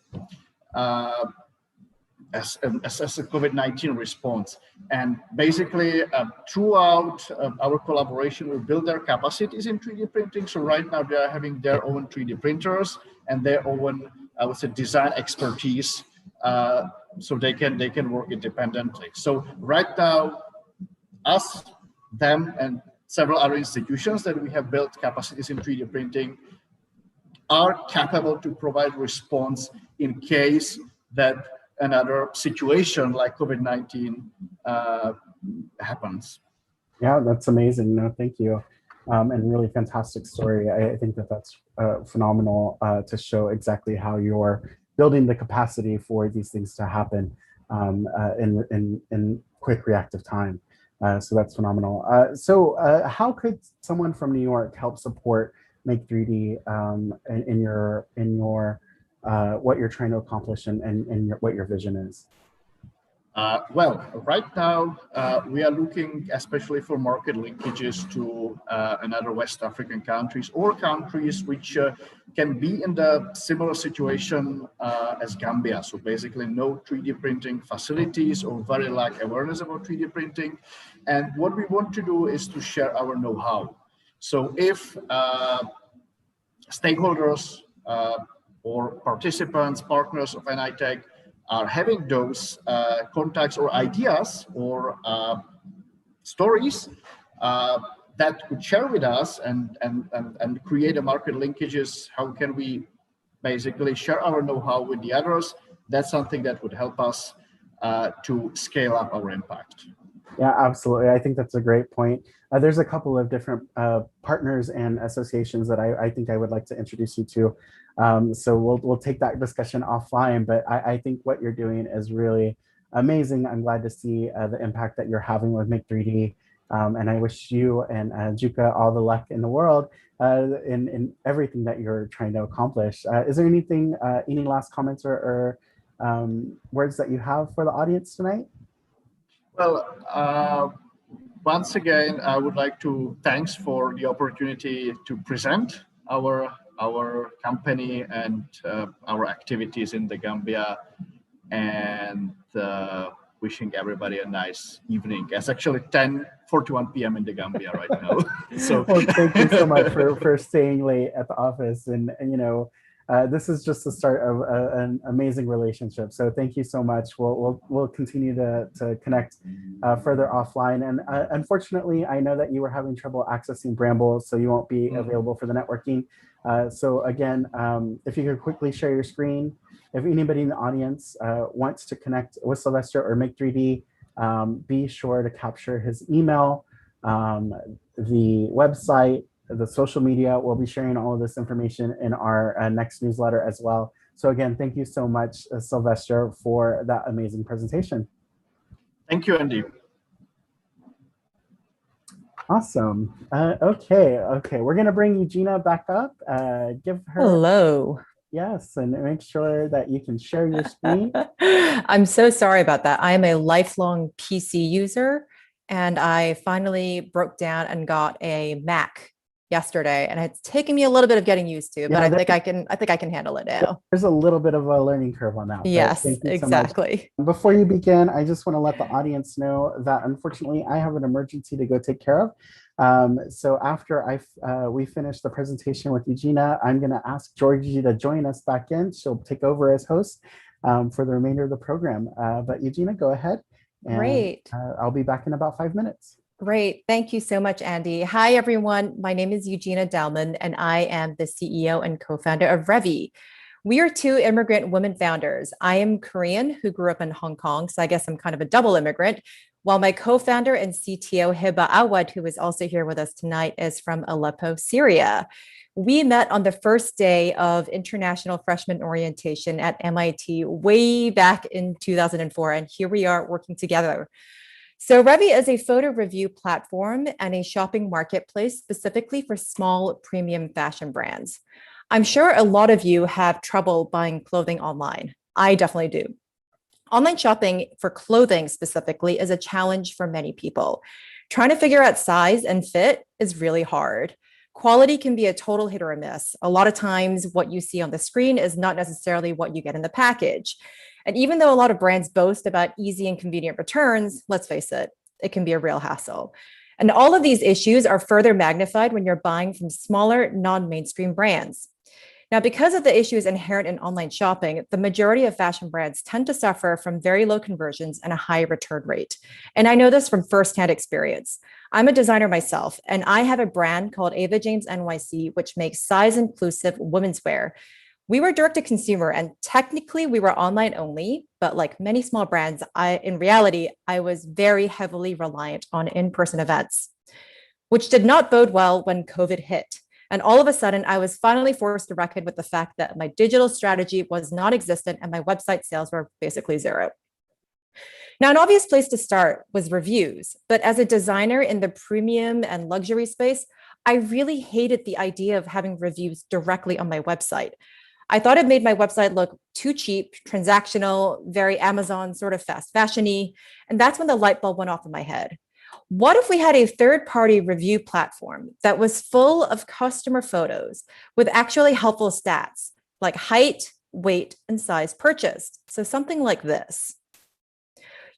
as a COVID-19 response. And basically, throughout our collaboration, we build their capacities in 3D printing. So right now, they are having their own 3D printers and their own, I would say, design expertise, so they can work independently. So right now, us, them, and several other institutions that we have built capacities in 3D printing are capable to provide response in case that another situation like COVID-19 happens. Yeah, that's amazing. No, thank you. And really fantastic story. I think that's phenomenal to show exactly how you're building the capacity for these things to happen in quick reactive time. So that's phenomenal. So how could someone from New York help support Make 3D in your what you're trying to accomplish and what your vision is? Well, right now we are looking especially for market linkages to another West African countries or countries which can be in the similar situation as Gambia. So basically no 3D printing facilities or very lack awareness about 3D printing. And what we want to do is to share our know-how. So if stakeholders or participants, partners of NITech are having those contacts or ideas or stories that could share with us and create a market linkages, how can we basically share our know-how with the others? That's something that would help us to scale up our impact. Yeah, absolutely. I think that's a great point. There's a couple of different partners and associations that I think I would like to introduce you to. So we'll take that discussion offline, but I think what you're doing is really amazing. I'm glad to see the impact that you're having with Make 3D. And I wish you and Juka all the luck in the world in everything that you're trying to accomplish. Is there anything, any last comments or words that you have for the audience tonight? Well, once again, I would like to thanks for the opportunity to present our company and our activities in the Gambia, and wishing everybody a nice evening. It's actually 10:41 p.m. in the Gambia right now. So well, thank you so much for staying late at the office, and you know. This is just the start of an amazing relationship. So thank you so much. We'll continue to connect further offline. And unfortunately, I know that you were having trouble accessing Bramble, so you won't be available for the networking. So again, if you could quickly share your screen. If anybody in the audience wants to connect with Sylvester or Make 3D, be sure to capture his email, the website, the social media. We'll be sharing all of this information in our next newsletter as well. So again, thank you so much, Sylvester, for that amazing presentation. Thank you, Andy. Awesome. Okay. We're gonna bring Eugenia back up. Give her. Hello. Yes, and make sure that you can share your screen. I'm so sorry about that. I am a lifelong PC user, and I finally broke down and got a Mac yesterday, and it's taken me a little bit of getting used to, but I think I can handle it now. There's a little bit of a learning curve on that. Yes, So exactly. before you begin, I just want to let the audience know that unfortunately I have an emergency to go take care of. So after we finish the presentation with Eugenia, I'm going to ask Georgie to join us back in. She'll take over as host for the remainder of the program. But Eugenia, go ahead. And, great. I'll be back in about 5 minutes. Great. Thank you so much, Andy. Hi, everyone. My name is Eugenia Dalman, and I am the CEO and co-founder of Ravich. We are two immigrant women founders. I am Korean who grew up in Hong Kong, so I guess I'm kind of a double immigrant, while my co-founder and CTO, Hiba Awad, who is also here with us tonight, is from Aleppo, Syria. We met on the first day of International Freshman Orientation at MIT way back in 2004, and here we are working together. So Ravich is a photo review platform and a shopping marketplace specifically for small premium fashion brands. I'm sure a lot of you have trouble buying clothing online. I definitely do. Online shopping for clothing specifically is a challenge for many people. Trying to figure out size and fit is really hard. Quality can be a total hit or a miss. A lot of times what you see on the screen is not necessarily what you get in the package. And even though a lot of brands boast about easy and convenient returns, let's face it, it can be a real hassle. And all of these issues are further magnified when you're buying from smaller, non-mainstream brands. Now, because of the issues inherent in online shopping, the majority of fashion brands tend to suffer from very low conversions and a high return rate. And I know this from firsthand experience. I'm a designer myself, and I have a brand called Ava James NYC, which makes size-inclusive women's wear. We were direct to consumer, and technically we were online only, but like many small brands, in reality, I was very heavily reliant on in-person events, which did not bode well when COVID hit. And all of a sudden, I was finally forced to reckon with the fact that my digital strategy was non-existent and my website sales were basically zero. Now, an obvious place to start was reviews, but as a designer in the premium and luxury space, I really hated the idea of having reviews directly on my website. I thought it made my website look too cheap, transactional, very Amazon sort of fast fashion-y. And that's when the light bulb went off in my head. What if we had a third-party review platform that was full of customer photos with actually helpful stats like height, weight, and size purchased? So something like this.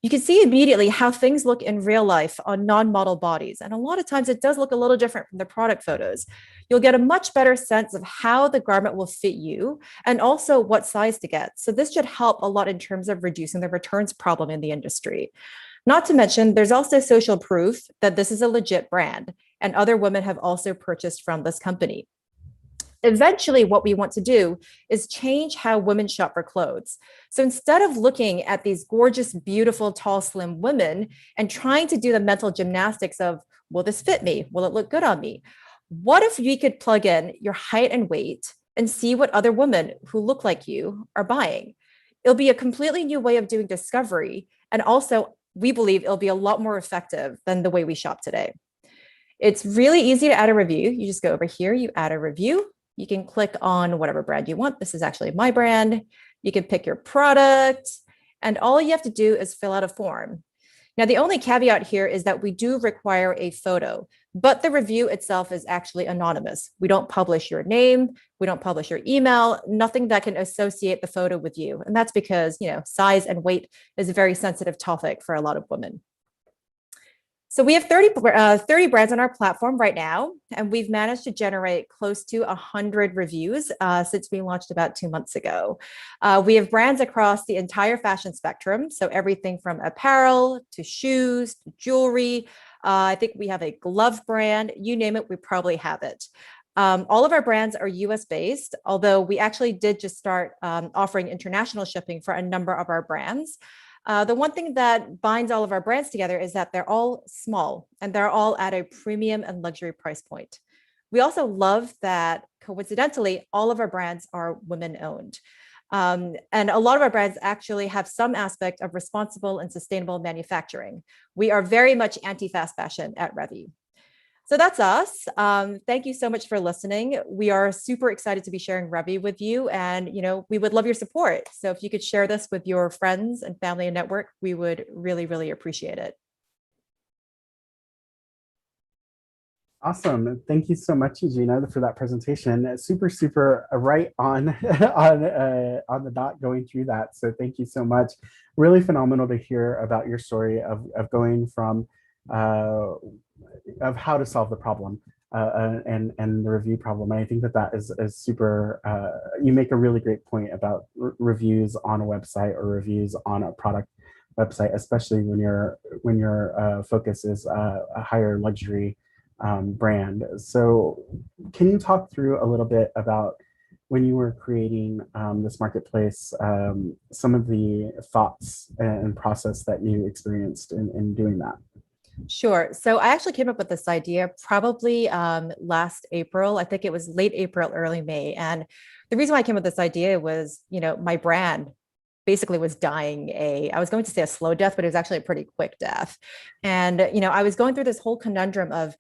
You can see immediately how things look in real life on non-model bodies. And a lot of times it does look a little different from the product photos. You'll get a much better sense of how the garment will fit you and also what size to get. So this should help a lot in terms of reducing the returns problem in the industry. Not to mention, there's also social proof that this is a legit brand and other women have also purchased from this company. Eventually, what we want to do is change how women shop for clothes. So instead of looking at these gorgeous, beautiful, tall, slim women and trying to do the mental gymnastics of, will this fit me? Will it look good on me? What if we could plug in your height and weight and see what other women who look like you are buying? It'll be a completely new way of doing discovery. And also, we believe it'll be a lot more effective than the way we shop today. It's really easy to add a review. You just go over here, you add a review. You can click on whatever brand you want. This is actually my brand. You can pick your product, and all you have to do is fill out a form. Now, the only caveat here is that we do require a photo, but the review itself is actually anonymous. We don't publish your name. We don't publish your email, nothing that can associate the photo with you. And that's because, size and weight is a very sensitive topic for a lot of women. So we have 30 brands on our platform right now, and we've managed to generate close to 100 reviews since we launched about 2 months ago. We have brands across the entire fashion spectrum, so everything from apparel to shoes, to jewelry. I think we have a glove brand, you name it, we probably have it. All of our brands are US based, although we actually did just start offering international shipping for a number of our brands. The one thing that binds all of our brands together is that they're all small and they're all at a premium and luxury price point. We also love that, coincidentally, all of our brands are women owned. And a lot of our brands actually have some aspect of responsible and sustainable manufacturing. We are very much anti-fast fashion at Ravich. So that's us. Thank you so much for listening. We are super excited to be sharing Ravich with you, and we would love your support. So if you could share this with your friends and family and network, we would really, really appreciate it. Awesome. Thank you so much, Eugenia, for that presentation. Super right on the dot going through that. So thank you so much. Really phenomenal to hear about your story of going from of how to solve the problem and the review problem. And I think that is super, you make a really great point about reviews on a website or reviews on a product website, especially when your focus is a higher luxury brand. So can you talk through a little bit about when you were creating this marketplace, some of the thoughts and process that you experienced in doing that? Sure. So I actually came up with this idea probably last April. I think it was late April, early May. And the reason why I came up with this idea was, my brand basically was dying I was going to say a slow death, but it was actually a pretty quick death. And, I was going through this whole conundrum of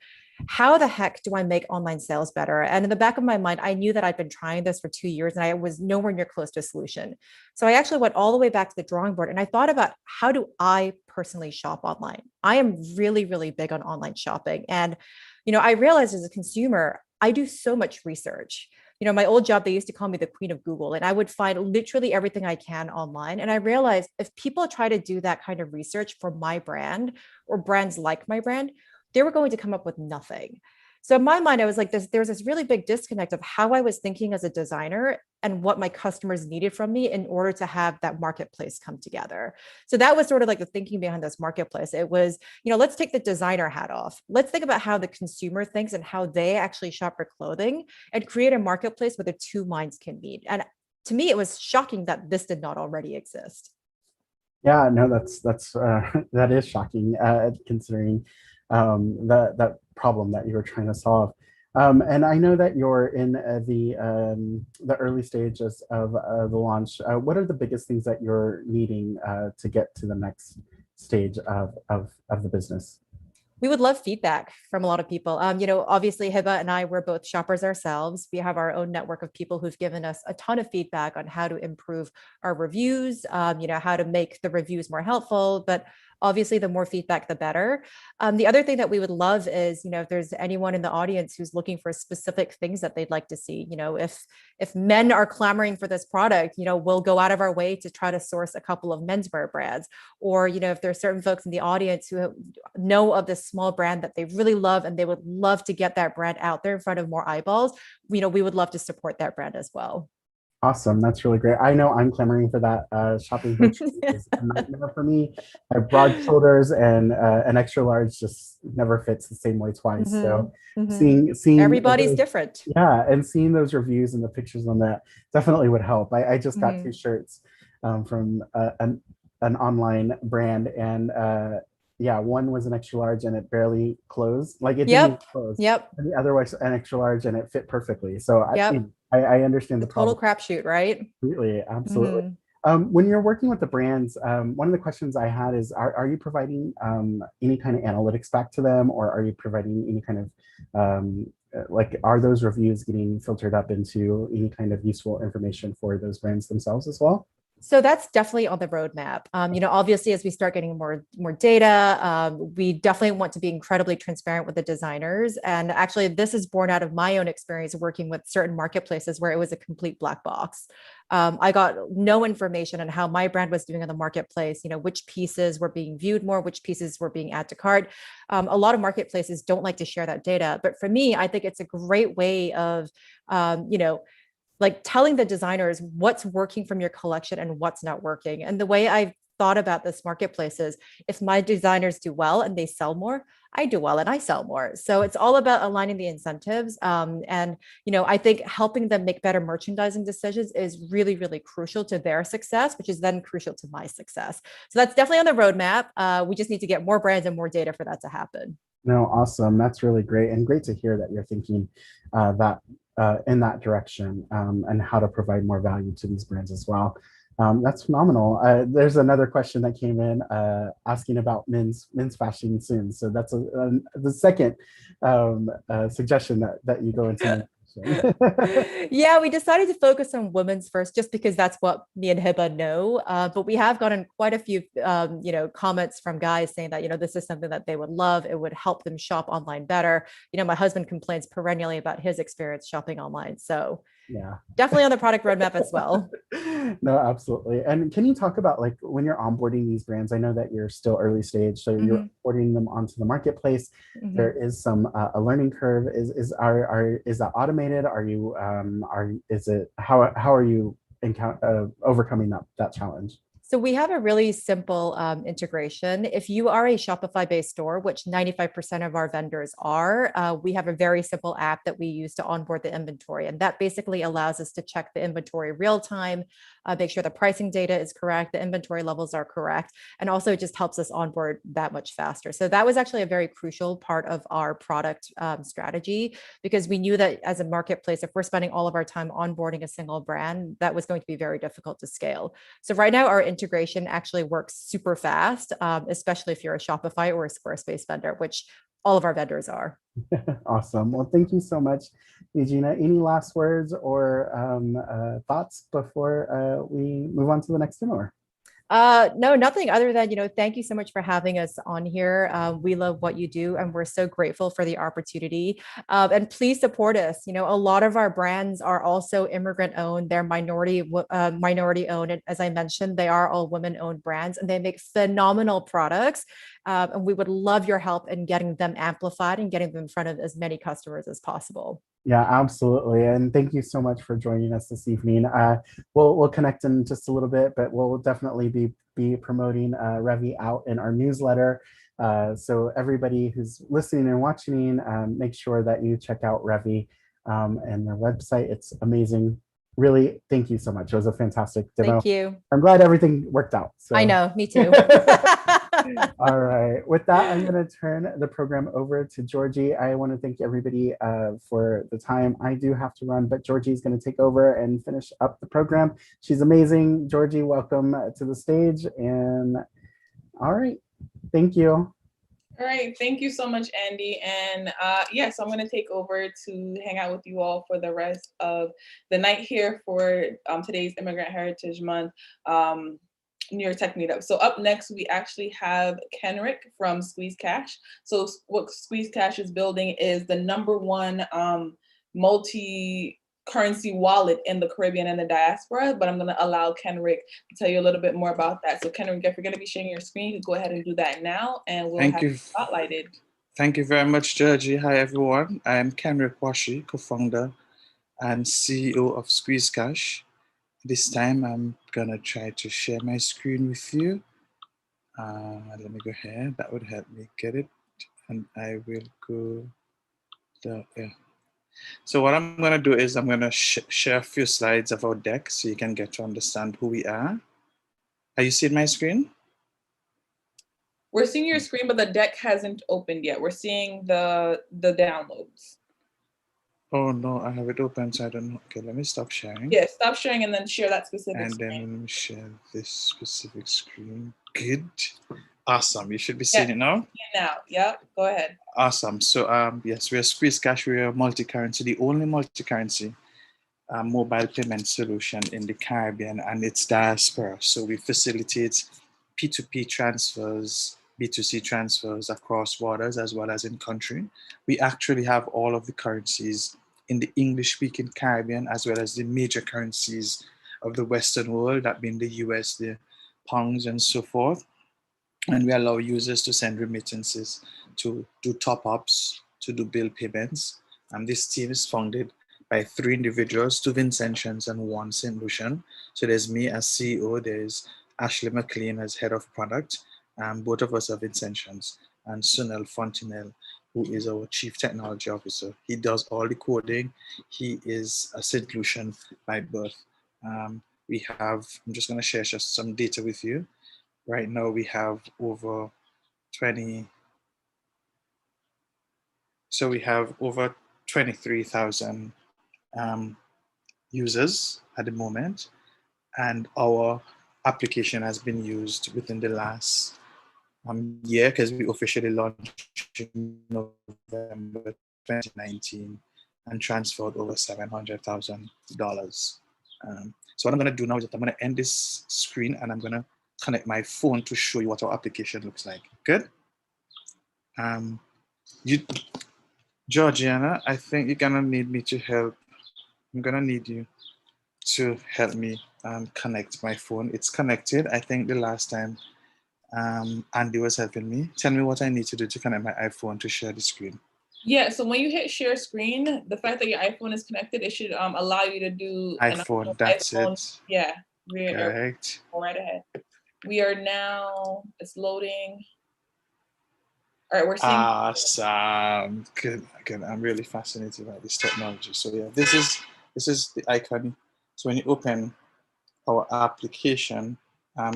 how the heck do I make online sales better? And in the back of my mind, I knew that I'd been trying this for 2 years and I was nowhere near close to a solution. So I actually went all the way back to the drawing board and I thought about, how do I personally shop online? I am really, really big on online shopping. And, I realized as a consumer, I do so much research. My old job, they used to call me the queen of Google, and I would find literally everything I can online. And I realized if people try to do that kind of research for my brand or brands like my brand, they were going to come up with nothing. So in my mind, I was like, there was this really big disconnect of how I was thinking as a designer and what my customers needed from me in order to have that marketplace come together. So that was sort of like the thinking behind this marketplace. It was, let's take the designer hat off. Let's think about how the consumer thinks and how they actually shop for clothing and create a marketplace where the two minds can meet. And to me, it was shocking that this did not already exist. Yeah, no, that is shocking considering that problem that you were trying to solve. And I know that you're in the early stages of the launch. What are the biggest things that you're needing to get to the next stage of the business? We would love feedback from a lot of people. Obviously Hiba and I, we're both shoppers ourselves. We have our own network of people who've given us a ton of feedback on how to improve our reviews, how to make the reviews more helpful, but obviously the more feedback, the better. The other thing that we would love is, if there's anyone in the audience who's looking for specific things that they'd like to see, if men are clamoring for this product, we'll go out of our way to try to source a couple of menswear brands. Or, if there's certain folks in the audience who know of this small brand that they really love and they would love to get that brand out there in front of more eyeballs, we would love to support that brand as well. Awesome. That's really great. I know I'm clamoring for that. Shopping virtually is a nightmare for me. I have broad shoulders and an extra large just never fits the same way twice. So seeing everybody's different. Yeah. And seeing those reviews and the pictures on that definitely would help. I just got 2 shirts from an online brand, and yeah, one was an extra large and it barely closed. Like it didn't close. And the other was an extra large and it fit perfectly. So I understand the total crapshoot, right? Completely, absolutely. When you're working with the brands, one of the questions I had is, are you providing any kind of analytics back to them, or are you providing any kind of, are those reviews getting filtered up into any kind of useful information for those brands themselves as well? So that's definitely on the roadmap. Obviously, as we start getting more data, we definitely want to be incredibly transparent with the designers. And actually, this is born out of my own experience working with certain marketplaces where it was a complete black box. I got no information on how my brand was doing on the marketplace, which pieces were being viewed more, which pieces were being add to cart. A lot of marketplaces don't like to share that data. But for me, I think it's a great way of, like telling the designers what's working from your collection and what's not working. And the way I've thought about this marketplace is, if my designers do well and they sell more, I do well and I sell more. So it's all about aligning the incentives. I think helping them make better merchandising decisions is really, really crucial to their success, which is then crucial to my success. So that's definitely on the roadmap. We just need to get more brands and more data for that to happen. No, awesome. That's really great. And great to hear that you're thinking that in that direction, and how to provide more value to these brands as well. That's phenomenal. There's another question that came in asking about men's fashion soon. So that's the second suggestion that you go into. Yeah, we decided to focus on women's first, just because that's what me and Hiba know. But we have gotten quite a few, comments from guys saying that, this is something that they would love. It would help them shop online better. My husband complains perennially about his experience shopping online. So yeah, definitely on the product roadmap as well. No, absolutely. And can you talk about, like, when you're onboarding these brands? I know that you're still early stage, so you're onboarding them onto the marketplace. There is some a learning curve. Is that automated? Are you how are you overcoming that challenge? So we have a really simple integration. If you are a Shopify-based store, which 95% of our vendors are, we have a very simple app that we use to onboard the inventory. And that basically allows us to check the inventory real time, make sure the pricing data is correct, the inventory levels are correct, and also it just helps us onboard that much faster. So that was actually a very crucial part of our product strategy, because we knew that as a marketplace, if we're spending all of our time onboarding a single brand, that was going to be very difficult to scale. So right now, our integration actually works super fast, especially if you're a Shopify or a Squarespace vendor, which all of our vendors are. Awesome. Well, thank you so much, Eugenia. Any last words or thoughts before we move on to the next demo? No, nothing other than, thank you so much for having us on here. We love what you do, and we're so grateful for the opportunity. And please support us. A lot of our brands are also immigrant owned. They're minority owned. And as I mentioned, they are all women owned brands, and they make phenomenal products. And we would love your help in getting them amplified and getting them in front of as many customers as possible. Yeah, absolutely. And thank you so much for joining us this evening. We'll connect in just a little bit, but we'll definitely be promoting Revi out in our newsletter. So everybody who's listening and watching, make sure that you check out Revi and their website. It's amazing. Really, thank you so much. It was a fantastic demo. Thank you. I'm glad everything worked out. So. I know, me too. All right. With that, I'm going to turn the program over to Georgie. I want to thank everybody for the time. I do have to run, but Georgie's going to take over and finish up the program. She's amazing. Georgie, welcome to the stage. And all right. Thank you. All right, thank you so much, Andy. And yes, I'm going to take over to hang out with you all for the rest of the night here for today's Immigrant Heritage Month New York Tech Meetup. So up next, we actually have Kenrick from Squeeze Cash. So what Squeeze Cash is building is the #1 multi-currency wallet in the Caribbean and the diaspora, but I'm going to allow Kenrick to tell you a little bit more about that. So Kenrick, if you're going to be sharing your screen, you can go ahead and do that now, and we'll have it spotlighted. Thank you very much, Georgie. Hi, everyone. I am Kenrick Washi, co-founder and CEO of Squeeze Cash. This time, I'm going to try to share my screen with you. Let me go ahead. That would help me get it. And I will go there. Yeah. So what I'm going to do is I'm going to share a few slides of our deck so you can get to understand who we are. Are you seeing my screen? We're seeing your screen, but the deck hasn't opened yet. We're seeing the downloads. Oh no, I have it open, so I don't know. Okay, let me stop sharing. Yeah, stop sharing and then share that specific screen. And then let me share this specific screen. Good. Awesome. You should be seeing it now. Now, yep. Go ahead. Awesome. So yes, we're Squeeze Cash. We're a multi-currency, the only multi-currency mobile payment solution in the Caribbean and its diaspora. So we facilitate P2P transfers, B2C transfers across borders as well as in country. We actually have all of the currencies in the English-speaking Caribbean as well as the major currencies of the Western world, that being the US, the pounds, and so forth. And we allow users to send remittances, to do top-ups, to do bill payments. This team is founded by 3 individuals, 2 Vincentians and 1 St. Lucian. So there's me as CEO, there's Ashley McLean as head of product. Both of us are Vincentians, and Sunil Fontenelle, who is our chief technology officer. He does all the coding. He is a St. Lucian by birth. We have, I'm just going to share just some data with you. Right now we have over 20. So we have over 23,000 users at the moment, and our application has been used within the last year, because we officially launched in November 2019 and transferred over $700,000. So what I'm going to do now is that I'm going to end this screen and I'm going to connect my phone to show you what our application looks like. Good. Georgiana, I think you're going to need me to help. I'm going to need you to help me connect my phone. It's connected. I think the last time Andy was helping me. Tell me what I need to do to connect my iPhone to share the screen. Yeah, so when you hit share screen, the fact that your iPhone is connected, it should allow you to do iPhone. That's iPhone. It. Yeah, correct. Go right ahead. We are now. It's loading. All right, we're seeing. Awesome. Good. Good. I'm really fascinated by this technology. So yeah, this is the icon. So when you open our application,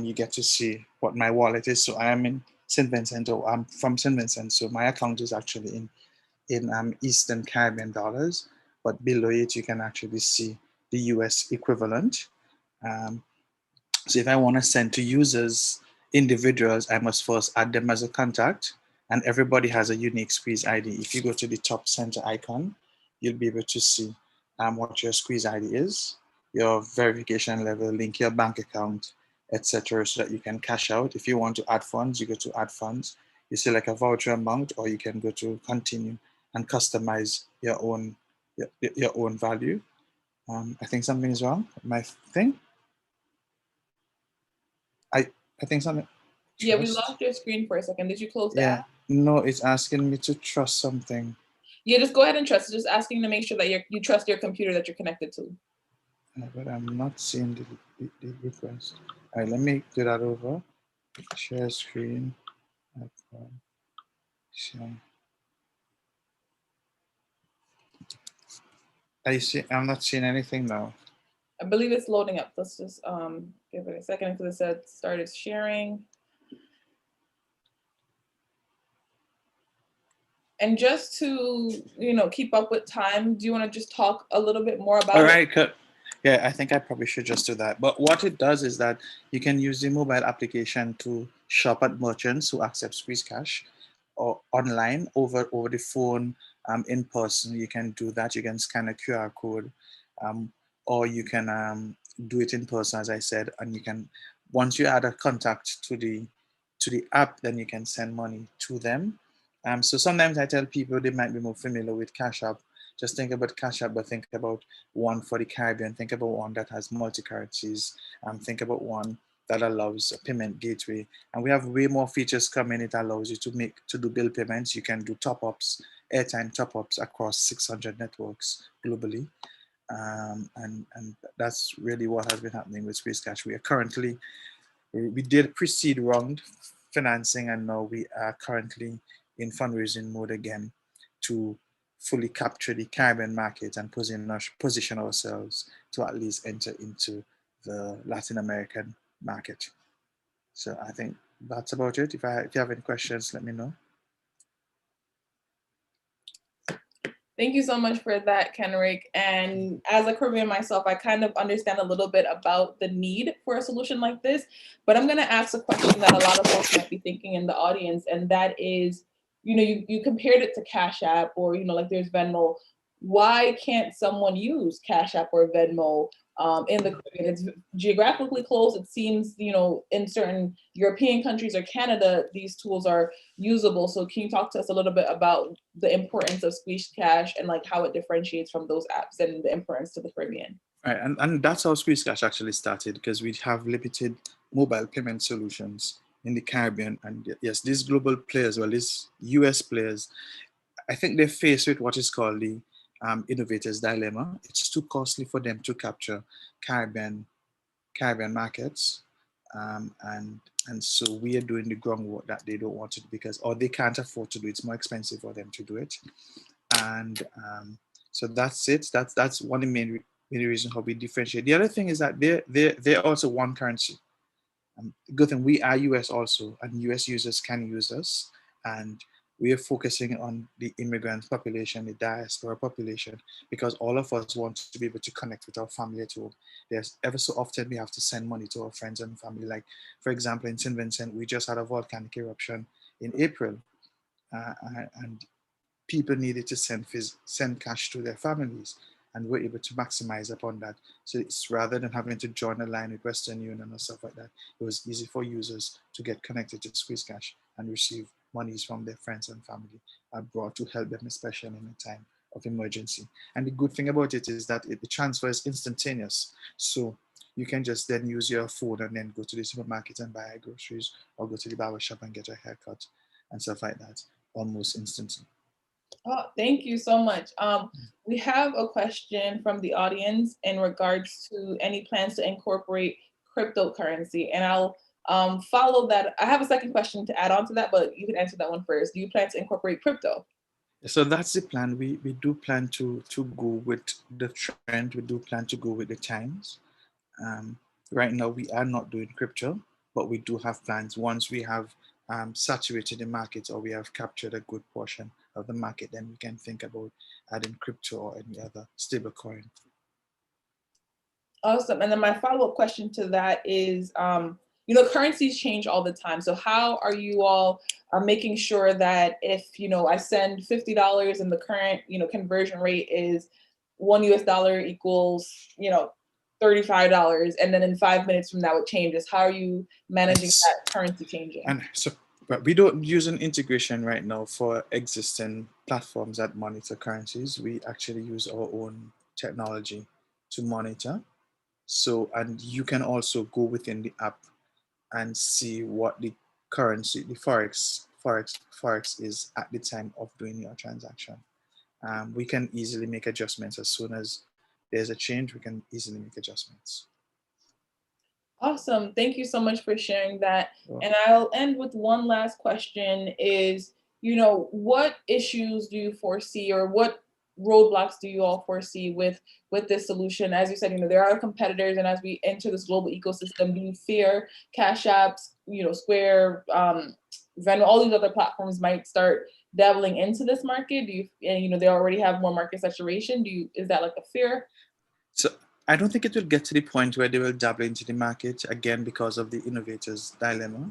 you get to see what my wallet is. So I am in St. Vincent, or I'm from St. Vincent. So my account is actually in Eastern Caribbean dollars, but below it, you can actually see the US equivalent. So if I want to send to users, individuals, I must first add them as a contact, and everybody has a unique Squeeze ID. If you go to the top center icon, you'll be able to see what your Squeeze ID is, your verification level, link your bank account, etc., so that you can cash out. If you want to add funds, you go to add funds. You select a voucher amount, or you can go to continue and customize your own value. I think something is wrong with my thing. I think something. Yeah, we lost your screen for a second. Did you close that? No, it's asking me to trust something. Yeah, just go ahead and trust. It's just asking to make sure that you trust your computer that you're connected to. But I'm not seeing the request. All right, let me do that over. Share screen. Share. I'm not seeing anything now. I believe it's loading up. Let's just give it a second because it said started sharing. And just to keep up with time, do you want to just talk a little bit more about it? All right, yeah, I think I probably should just do that. But what it does is that you can use the mobile application to shop at merchants who accept Squeeze Cash, or online, over the phone, in person. You can do that. You can scan a QR code, or you can do it in person, as I said. And you can, once you add a contact to the app, then you can send money to them. So sometimes I tell people they might be more familiar with Cash App. Just think about Cash App, but think about one for the Caribbean. Think about one that has multi-currencies. Think about one that allows a payment gateway. And we have way more features coming. It allows you to do bill payments. You can do top-ups, airtime top-ups across 600 networks globally. And that's really what has been happening with SpaceCash. We did pre-seed round financing, and now we are currently in fundraising mode again to fully capture the Caribbean market and position ourselves to at least enter into the Latin American market. So I think that's about it. If you have any questions, let me know. Thank you so much for that, Kenrick. And as a Caribbean myself, I kind of understand a little bit about the need for a solution like this, but I'm gonna ask a question that a lot of folks might be thinking in the audience, and that is, you compared it to Cash App, or, like there's Venmo. Why can't someone use Cash App or Venmo in the Caribbean? It's geographically close. It seems, in certain European countries or Canada, these tools are usable. So can you talk to us a little bit about the importance of SpaceCash and like how it differentiates from those apps and the importance to the Caribbean? Right, and that's how SpaceCash actually started, because we have limited mobile payment solutions in the Caribbean. And yes, these global players, well, these US players, I think they're faced with what is called the innovator's dilemma. It's too costly for them to capture Caribbean markets, and so we are doing the groundwork that they don't want to do, or they can't afford to do. It's more expensive for them to do it, and so that's it. That's one of the main reasons how we differentiate. The other thing is that they're also one currency. Good thing we are US also, and US users can use us, and we are focusing on the immigrant population, the diaspora population, because all of us want to be able to connect with our family at home. There's ever so often we have to send money to our friends and family. Like, for example, in St. Vincent, we just had a volcanic eruption in April, and people needed to send cash to their families, and we're able to maximize upon that. So it's rather than having to join a line with Western Union or stuff like that, it was easy for users to get connected to SpaceCash and receive monies from their friends and family abroad to help them, especially in a time of emergency. And the good thing about it is that the transfer is instantaneous. So you can just then use your phone and then go to the supermarket and buy groceries, or go to the barber shop and get a haircut and stuff like that almost instantly. Oh, thank you so much. We have a question from the audience in regards to any plans to incorporate cryptocurrency, and I'll follow that. I have a second question to add on to that, but you can answer that one first. Do you plan to incorporate crypto? So that's the plan. We do plan to go with the trend. We do plan to go with the times. Right now, we are not doing crypto, but we do have plans. Once we have saturated the market, or we have captured a good portion of the market, then we can think about adding crypto or any other stable coin. Awesome. And then my follow-up question to that is, currencies change all the time. So how are you all making sure that if, I send $50 and the current, conversion rate is $1 US equals, $35, and then in 5 minutes from now it changes? How are you managing that currency changing? And so, but we don't use an integration right now for existing platforms that monitor currencies. We actually use our own technology to monitor. So, and you can also go within the app and see what the currency, the forex is at the time of doing your transaction. We can easily make adjustments as soon as there's a change. We can easily make adjustments. Awesome. Thank you so much for sharing that. And I'll end with one last question is, what issues do you foresee, or what roadblocks do you all foresee with this solution? As you said, there are competitors, and as we enter this global ecosystem, do you fear Cash Apps, Square, Venmo, all these other platforms might start dabbling into this market? They already have more market saturation. Is that like a fear? So I don't think it will get to the point where they will dabble into the market again because of the innovator's dilemma.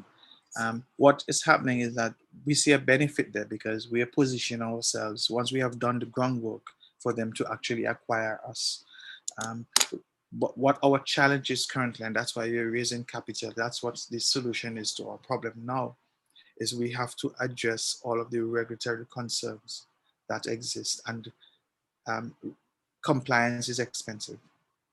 What is happening is that we see a benefit there because we are positioning ourselves once we have done the groundwork for them to actually acquire us. But what our challenge is currently, and that's why we're raising capital, that's what the solution is to our problem now, is we have to address all of the regulatory concerns that exist, and compliance is expensive.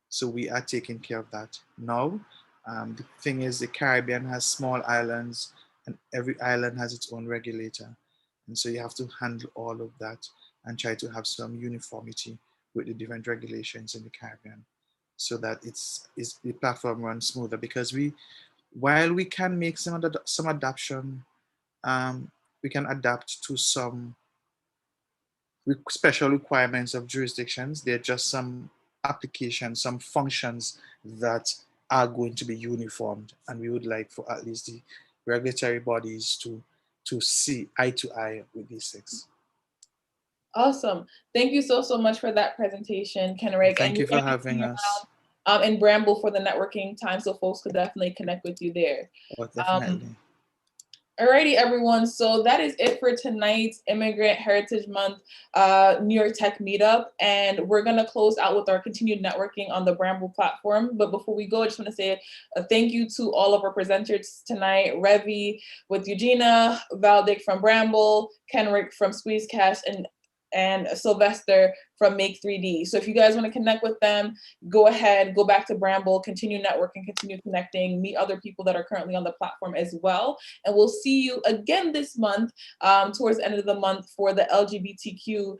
So we are taking care of that now. The thing is, the Caribbean has small islands, and every island has its own regulator. And so you have to handle all of that and try to have some uniformity with the different regulations in the Caribbean, so that the platform runs smoother. Because while we can make some adaptation, we can adapt to some special requirements of jurisdictions. There are just some applications, some functions that are going to be uniformed, and we would like for at least the regulatory bodies to see eye to eye with these things. Awesome. Thank you so much for that presentation, Kenrick. Thank you for having us. In Bramble for the networking time, so folks could definitely connect with you there. Oh, definitely. Alrighty, everyone. So that is it for tonight's Immigrant Heritage Month New York Tech Meetup. And we're going to close out with our continued networking on the Bramble platform. But before we go, I just want to say a thank you to all of our presenters tonight. Ravich with Eugenia, Vladic from Bramble, Kenrick from Squeezecast, and Sylvester from Make 3D. So if you guys want to connect with them, go ahead, go back to Bramble, continue networking, continue connecting, meet other people that are currently on the platform as well. And we'll see you again this month, towards the end of the month, for the LGBTQ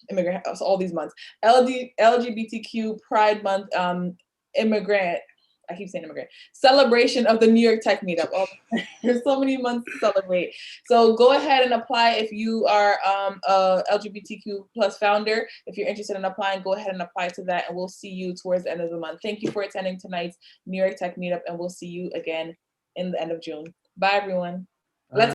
immigrant, all these months, LGBTQ Pride Month, immigrant, I keep saying immigrant, celebration of the New York Tech Meetup. Oh, there's so many months to celebrate. So go ahead and apply if you are a LGBTQ plus founder. If you're interested in applying, go ahead and apply to that, and we'll see you towards the end of the month. Thank you for attending tonight's New York Tech Meetup, and we'll see you again in the end of June. Bye, everyone.